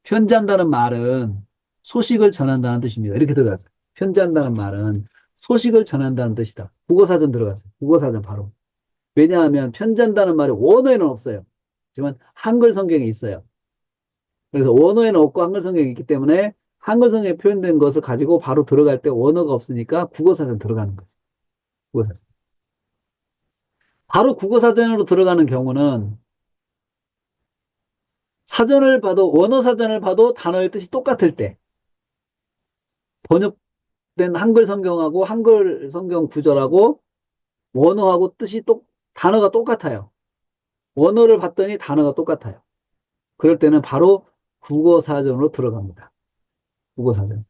편지한다는 말은 소식을 전한다는 뜻입니다. 이렇게 들어갔어요. 편지한다는 말은 소식을 전한다는 뜻이다. 국어사전 들어갔어요. 국어사전 바로. 왜냐하면 편지한다는 말이 원어에는 없어요. 하지만 한글 성경에 있어요. 그래서 원어에는 없고 한글 성경이 있기 때문에 한글 성경에 표현된 것을 가지고 바로 들어갈 때 원어가 없으니까 국어사전 들어가는 거죠. 국어사전. 바로 국어사전으로 들어가는 경우는 사전을 봐도 원어 사전을 봐도 단어의 뜻이 똑같을 때 번역된 한글 성경하고 한글 성경 구절하고 원어하고 뜻이 단어가 똑같아요. 원어를 봤더니 단어가 똑같아요. 그럴 때는 바로 국어사전으로 들어갑니다. 국어사전.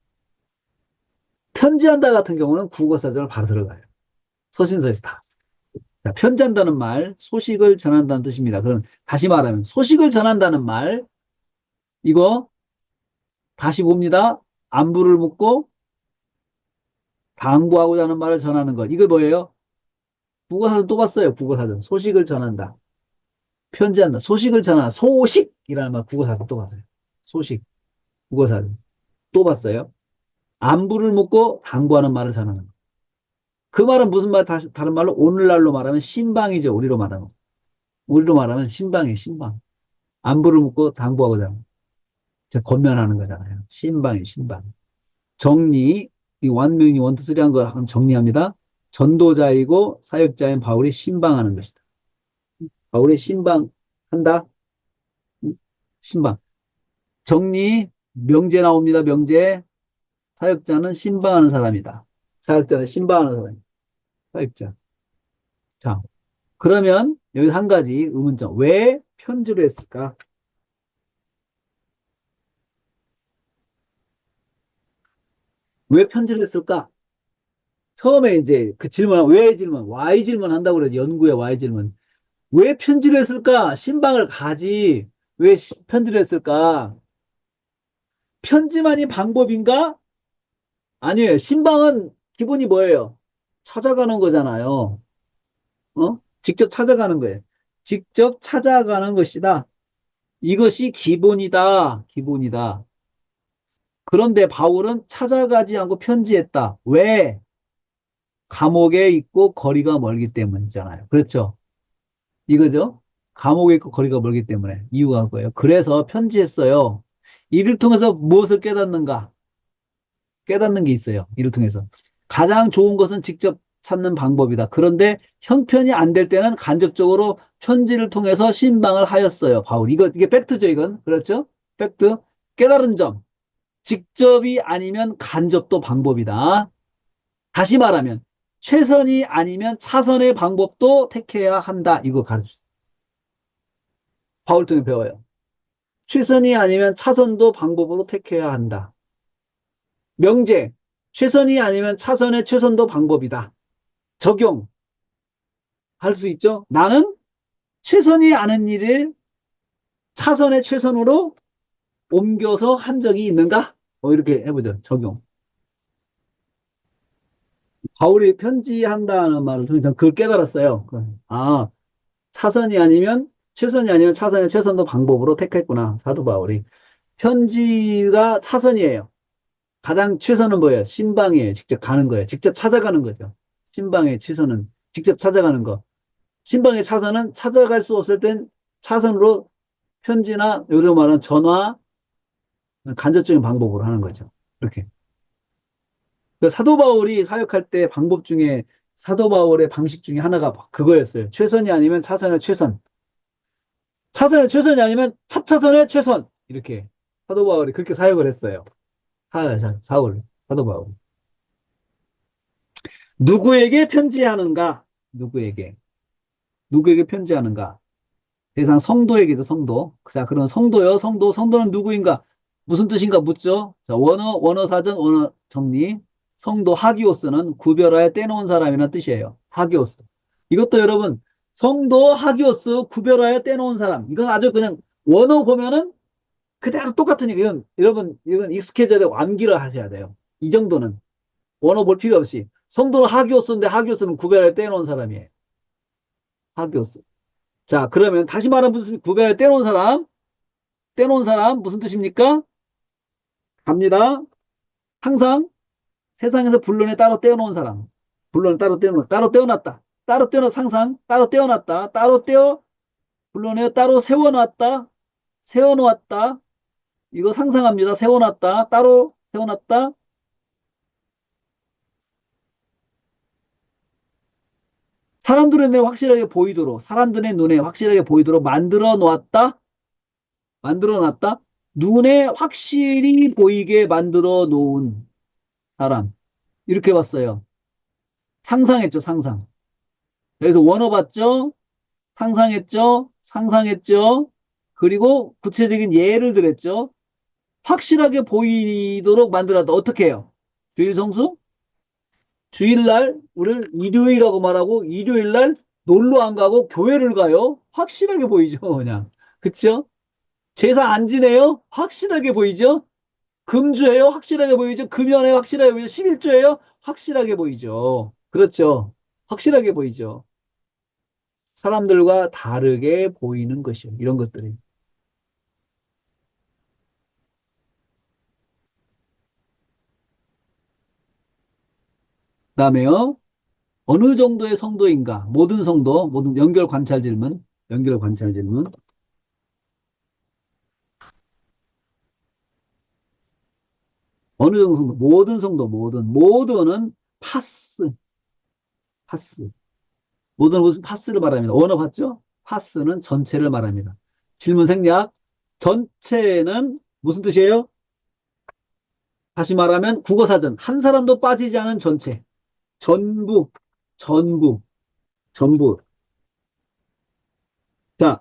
편지한다 같은 경우는 국어사전을 바로 들어가요. 서신서에서 다. 자, 편지한다는 말, 소식을 전한다는 뜻입니다. 그럼 다시 말하면 소식을 전한다는 말, 이거 다시 봅니다. 안부를 묻고 당부하고자 하는 말을 전하는 것. 이거 뭐예요? 국어사전 또 봤어요. 국어사전. 소식을 전한다. 편지한다. 소식을 전한다. 소식이라는 말 국어사전 또 봤어요. 소식. 국어사전. 또 봤어요. 안부를 묻고 당부하는 말을 전하는 것. 그 말은 무슨 말, 다른 말로 오늘날로 말하면 신방이죠. 우리로 말하면. 우리로 말하면 신방이에요. 신방. 안부를 묻고 당부하고자 하는 거. 제가 권면하는 거잖아요. 신방이에요. 신방. 정리. 이 원명이 원투 쓰리 한 거 한번 정리합니다. 전도자이고 사역자인 바울이 신방하는 것이다. 바울이 신방한다. 신방. 정리. 명제 나옵니다. 명제. 사역자는 신방하는 사람이다. 사역자는 신방하는 사람이다. 사역자. 자, 그러면 여기 한 가지 의문점. 왜 편지로 했을까? 왜 편지를 했을까? 처음에 이제 그 질문, 왜 질문, why 질문 한다고 그러죠. 연구에 why 질문. 왜 편지를 했을까? 신방을 가지. 왜 편지를 했을까? 편지만이 방법인가? 아니에요. 신방은 기본이 뭐예요? 찾아가는 거잖아요. 직접 찾아가는 거예요. 직접 찾아가는 것이다. 이것이 기본이다. 기본이다. 그런데 바울은 찾아가지 않고 편지했다. 왜? 감옥에 있고 거리가 멀기 때문이잖아요. 그렇죠? 이거죠? 감옥에 있고 거리가 멀기 때문에 이유가 그거예요. 그래서 편지했어요. 이를 통해서 무엇을 깨닫는가? 깨닫는 게 있어요. 이를 통해서. 가장 좋은 것은 직접 찾는 방법이다. 그런데 형편이 안 될 때는 간접적으로 편지를 통해서 신방을 하였어요. 바울. 이게 팩트죠, 이건. 그렇죠? 팩트. 깨달은 점. 직접이 아니면 간접도 방법이다. 다시 말하면 최선이 아니면 차선의 방법도 택해야 한다. 이거 가르쳐. 바울 통해 배워요. 최선이 아니면 차선도 방법으로 택해야 한다. 명제. 최선이 아니면 차선의 최선도 방법이다. 적용할 수 있죠? 나는 최선이 아닌 일을 차선의 최선으로 옮겨서 한 적이 있는가? 이렇게 해보죠. 적용. 바울이 편지한다는 말을 통해서 그걸 깨달았어요. 아, 차선이 아니면 최선이 아니면 차선의 최선도 방법으로 택했구나. 사도 바울이. 편지가 차선이에요. 가장 최선은 뭐예요? 신방이에요. 직접 가는 거예요. 직접 찾아가는 거죠. 신방의 최선은 직접 찾아가는 거. 신방의 차선은 찾아갈 수 없을 땐 차선으로 편지나 요즘 말하는 전화, 간접적인 방법으로 하는 거죠. 이렇게. 그 사도 바울이 사역할 때 방법 중에 사도 바울의 방식 중에 하나가 그거였어요. 최선이 아니면 차선의 최선. 차선의 최선이 아니면 차차선의 최선. 이렇게 사도 바울이 그렇게 사역을 했어요. 사울, 사도 바울. 누구에게 편지하는가? 누구에게? 누구에게 편지하는가? 대상 성도에게죠, 성도. 자, 그럼 성도요, 성도. 성도는 누구인가? 무슨 뜻인가 묻죠? 자, 원어 사전, 원어 정리. 성도 하기오스는 구별하여 떼놓은 사람이라는 뜻이에요. 하기오스. 이것도 여러분, 성도 하기오스 구별하여 떼놓은 사람. 이건 아주 그냥 원어 보면은 그대로 똑같으니까 이건 익숙해져야 되고 암기를 하셔야 돼요. 이 정도는. 원어 볼 필요 없이. 성도는 하기오스인데 하기오스는 구별하여 떼놓은 사람이에요. 하기오스. 자, 그러면 다시 말하면 무슨 구별을 떼놓은 사람? 떼놓은 사람 무슨 뜻입니까? 갑니다. 항상 세상에서 불론에 따로 떼어놓은 사람. 불론에 따로 떼어놨다. 따로 떼어놨, 상상, 따로 떼어놨다. 따로 떼어, 불론에 따로 세워놨다. 세워놓았다. 이거 상상합니다. 세워놨다. 따로 세워놨다. 사람들의 눈에 확실하게 보이도록, 사람들의 눈에 확실하게 보이도록 만들어 놓았다. 만들어 놨다. 눈에 확실히 보이게 만들어 놓은 사람. 이렇게 봤어요. 상상했죠, 상상. 그래서 원어 봤죠? 상상했죠? 상상했죠? 그리고 구체적인 예를 들었죠? 확실하게 보이도록 만들었다. 어떻게 해요? 주일 성수? 주일날 우리를 일요일이라고 말하고 일요일날 놀러 안 가고 교회를 가요? 확실하게 보이죠, 그냥. 그쵸? 제사 안 지내요? 확실하게 보이죠? 금주예요? 확실하게 보이죠? 금연해요? 확실하게 보이죠? 11조예요? 확실하게 보이죠. 그렇죠. 확실하게 보이죠. 사람들과 다르게 보이는 것이요. 이런 것들이. 그다음에요. 어느 정도의 성도인가? 모든 성도, 모든 연결 관찰 질문, 연결 관찰 질문. 어느 정도 성도, 모든 성도, 모든은 파스, 파스. 모든은 무슨 파스를 말합니다. 언어 봤죠? 파스는 전체를 말합니다. 질문 생략. 전체는 무슨 뜻이에요? 다시 말하면 국어사전. 한 사람도 빠지지 않은 전체. 전부, 전부, 전부. 자,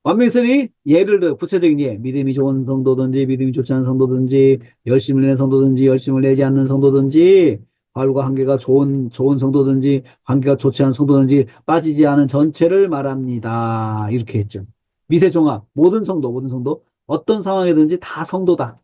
완명설이 예를 들어 구체적인 예, 믿음이 좋은 성도든지 믿음이 좋지 않은 성도든지 열심을 내는 성도든지 열심을 내지 않는 성도든지 바울과 관계가 좋은 성도든지 관계가 좋지 않은 성도든지 빠지지 않은 전체를 말합니다. 이렇게 했죠. 미세종합 모든 성도 어떤 상황이든지 다 성도다.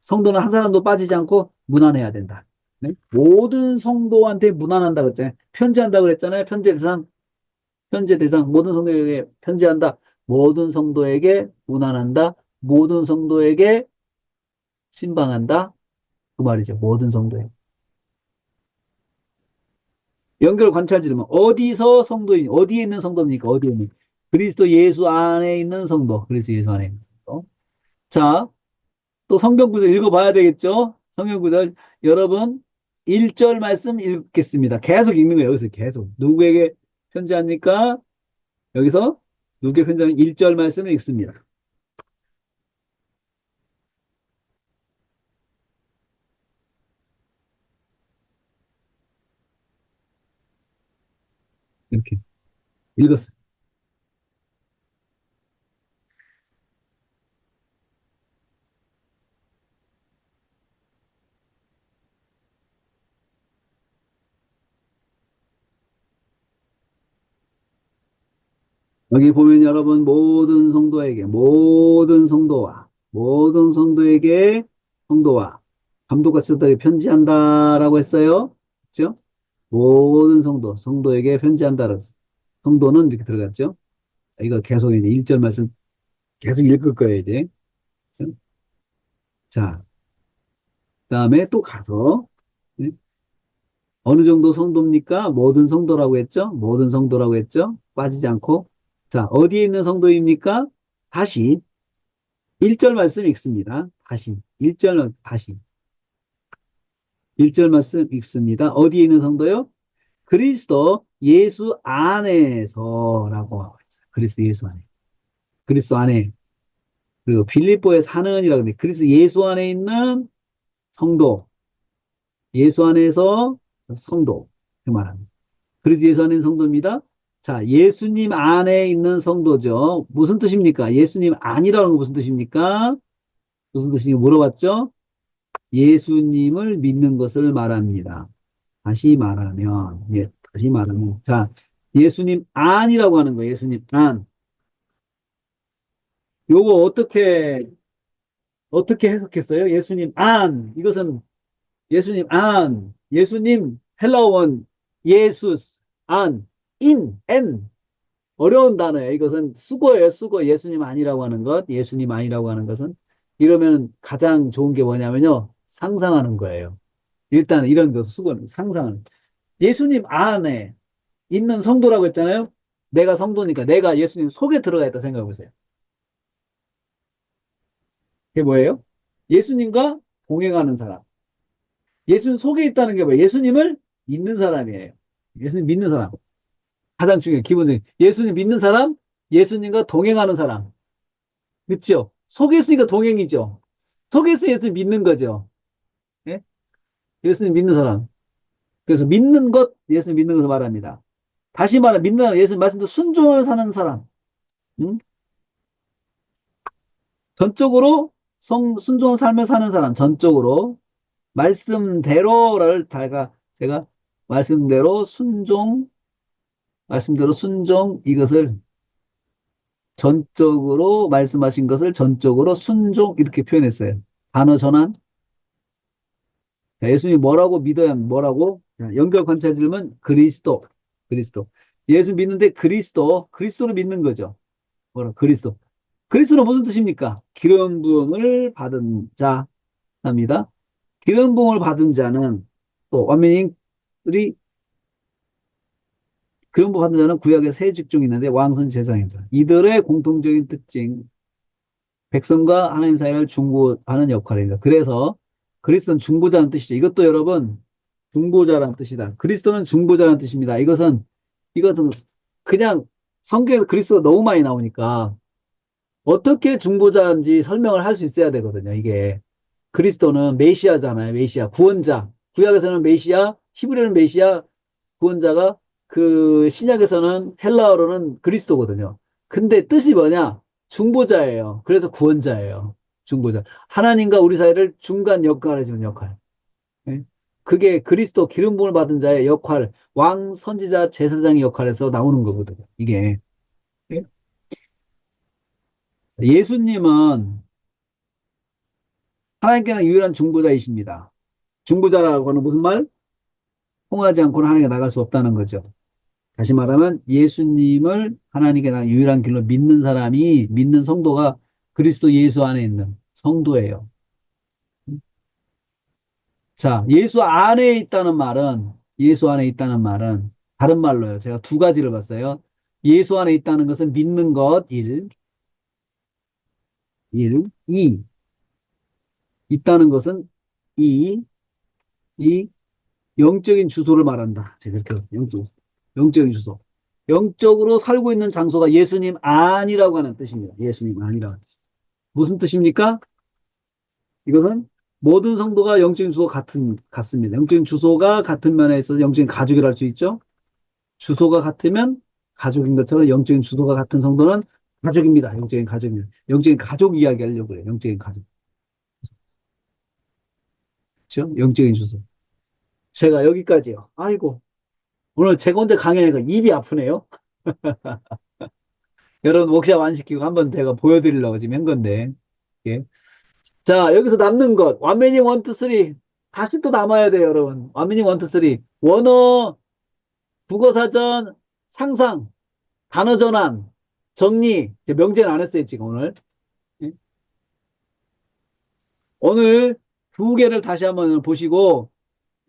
성도는 한 사람도 빠지지 않고 무난해야 된다. 네? 모든 성도한테 무난한다 그랬잖아요. 편지한다 그랬잖아요. 편지 대상 모든 성도에게 편지한다. 모든 성도에게 문안한다. 모든 성도에게 신방한다. 그 말이죠. 모든 성도에. 연결 관찰 질문. 어디서 성도인, 어디에 있는 성도입니까? 어디에 있는? 그리스도 예수 안에 있는 성도. 그리스도 예수 안에 있는 성도. 자, 또 성경 구절 읽어봐야 되겠죠? 성경 구절. 여러분, 1절 말씀 읽겠습니다. 계속 읽는 거예요. 여기서 계속. 누구에게 편지합니까? 여기서 누구에게 편지하면 1절 말씀을 읽습니다. 이렇게 읽었어요. 여기 보면 여러분 모든 성도에게 성도와 감독과 지도자에게 편지한다라고 했어요. 그렇죠? 모든 성도에게 편지한다라고 했어요. 성도는 이렇게 들어갔죠. 이거 계속 이제 1절 말씀 계속 읽을 거예요, 이제. 그렇죠? 자, 그다음에 또 가서 예? 어느 정도 성도입니까? 모든 성도라고 했죠? 모든 성도라고 했죠? 빠지지 않고. 자, 어디에 있는 성도입니까? 다시 1절 말씀 읽습니다. 다시. 1절 말씀 읽습니다. 어디에 있는 성도요? 그리스도 예수 안에서라고 하고 있어요. 그리스도 예수 안에. 그리스도 안에. 그리고 빌립보에 사는이라고 하는데 그리스도 예수 안에 있는 성도. 예수 안에서 성도. 그 말합니다. 그리스도 예수 안에 있는 성도입니다. 자, 예수님 안에 있는 성도죠. 무슨 뜻입니까? 예수님 아니라는 거 무슨 뜻입니까? 무슨 뜻인지 물어봤죠? 예수님을 믿는 것을 말합니다. 다시 말하면, 자, 예수님 안이라고 하는 거예요. 예수님 안. 요거 어떻게 해석했어요? 예수님 안. 이것은 예수님 안. 예수님 헬라어원 예수스 안. 엔. 어려운 단어예요. 이것은 수거예요. 수거. 예수님 아니라고 하는 것. 예수님 아니라고 하는 것은. 이러면 가장 좋은 게 뭐냐면요. 상상하는 거예요. 일단 이런 거 수고는 상상은 예수님 안에 있는 성도라고 했잖아요. 내가 성도니까 내가 예수님 속에 들어가 있다 생각해 보세요. 그게 뭐예요? 예수님과 동행하는 사람. 예수님 속에 있다는 게 뭐예요? 예수님을 믿는 사람이에요. 예수님 믿는 사람. 가장 중요한 기본적인 예수님 믿는 사람, 예수님과 동행하는 사람. 그렇죠? 속에 있으니까 동행이죠. 속에 있으 예수님 믿는 거죠. 예? 예수님 믿는 사람. 그래서 믿는 것, 예수님 믿는 것을 말합니다. 다시 말해 믿는 사람, 예수님 말씀도 순종을 사는 사람. 응? 전적으로 순종한 삶을 사는 사람, 전적으로, 말씀대로를 제가 말씀대로 순종, 이것을 전적으로, 말씀하신 것을 전적으로 순종, 이렇게 표현했어요. 단어 전환. 자, 예수님이 뭐라고 믿어야 뭐라고? 자, 연결 관찰 질문, 그리스도. 예수 믿는데 그리스도를 믿는 거죠. 그리스도. 그리스도는 무슨 뜻입니까? 기름 부음을 받은 자입니다. 기름 부음을 받은 자는 또 완민들이 기름 부음 받은 자는 구약에 세 직종이 있는데 왕선 제사장입니다. 이들의 공통적인 특징, 백성과 하나님 사이를 중보하는 역할입니다. 그래서 그리스도는 중보자는 뜻이죠. 이것도 여러분 중보자라는 뜻이다. 그리스도는 중보자라는 뜻입니다. 이것은 그냥 성경에서 그리스도가 너무 많이 나오니까 어떻게 중보자인지 설명을 할 수 있어야 되거든요. 이게 그리스도는 메시아잖아요. 메시아, 구원자. 구약에서는 메시아, 히브리어는 메시아, 구원자가 그 신약에서는 헬라어로는 그리스도거든요. 근데 뜻이 뭐냐? 중보자예요. 그래서 구원자예요. 중보자. 하나님과 우리 사이를 중간 역할을 해주는 역할. 예? 그게 그리스도 기름 부음을 받은 자의 역할, 왕, 선지자, 제사장의 역할에서 나오는 거거든요. 이게. 예? 예수님은 하나님께는 유일한 중보자이십니다. 중보자라고 하는 무슨 말? 통하지 않고는 하나님께 나갈 수 없다는 거죠. 다시 말하면 예수님을 하나님께 나 유일한 길로 믿는 사람이 믿는 성도가 그리스도 예수 안에 있는 성도예요. 자, 예수 안에 있다는 말은 다른 말로요. 제가 두 가지를 봤어요. 예수 안에 있다는 것은 믿는 것, 이. 있다는 것은 이 영적인 주소를 말한다. 제가 그렇게 봤어요. 영적인 주소. 영적으로 살고 있는 장소가 예수님 안이라고 하는 뜻입니다. 예수님 안이라고 하는 뜻. 무슨 뜻입니까? 이것은 모든 성도가 영적인 주소가 같습니다. 영적인 주소가 같은 면에 있어서 영적인 가족이라 할 수 있죠. 주소가 같으면 가족인 것처럼 영적인 주소가 같은 성도는 가족입니다. 영적인 가족입니다. 영적인 가족 이야기 하려고 해요. 영적인 가족. 그렇죠? 영적인 주소. 제가 여기까지요. 아이고. 오늘 제가 혼자 강의하니까 입이 아프네요. 여러분 워크샵 안 시키고 한번 제가 보여드리려고 지금 한 건데. 예. 자, 여기서 남는 것. 완미닝 1, 2, 3. 다시 또 남아야 돼요, 여러분. 완미닝 1, 2, 3. 원어, 국어사전, 상상, 단어 전환, 정리. 명제는 안 했어요, 지금 오늘. 예? 오늘 두 개를 다시 한번 보시고,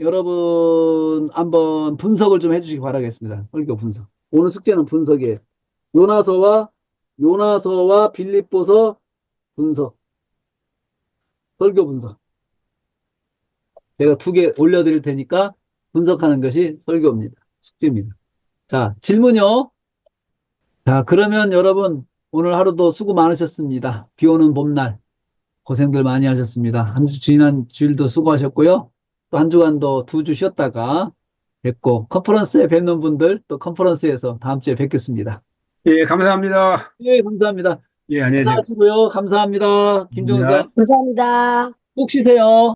여러분 한번 분석을 좀 해주시기 바라겠습니다. 설교 분석. 오늘 숙제는 분석이에요. 요나서와, 빌립보서 분석, 설교 분석. 제가 두 개 올려드릴 테니까 분석하는 것이 설교입니다. 숙제입니다. 자, 질문요. 자, 그러면 여러분 오늘 하루도 수고 많으셨습니다. 비 오는 봄날 고생들 많이 하셨습니다. 한 주, 지난 주일도 수고하셨고요. 또 한 주간도 두 주 쉬었다가 뵙고 컨퍼런스에 뵙는 분들 또 컨퍼런스에서 다음 주에 뵙겠습니다. 예, 감사합니다. 네, 감사합니다. 예, 안녕히 계세요. 수고하시고요. 감사합니다. 김종선, 감사합니다. 감사합니다. 꼭 쉬세요.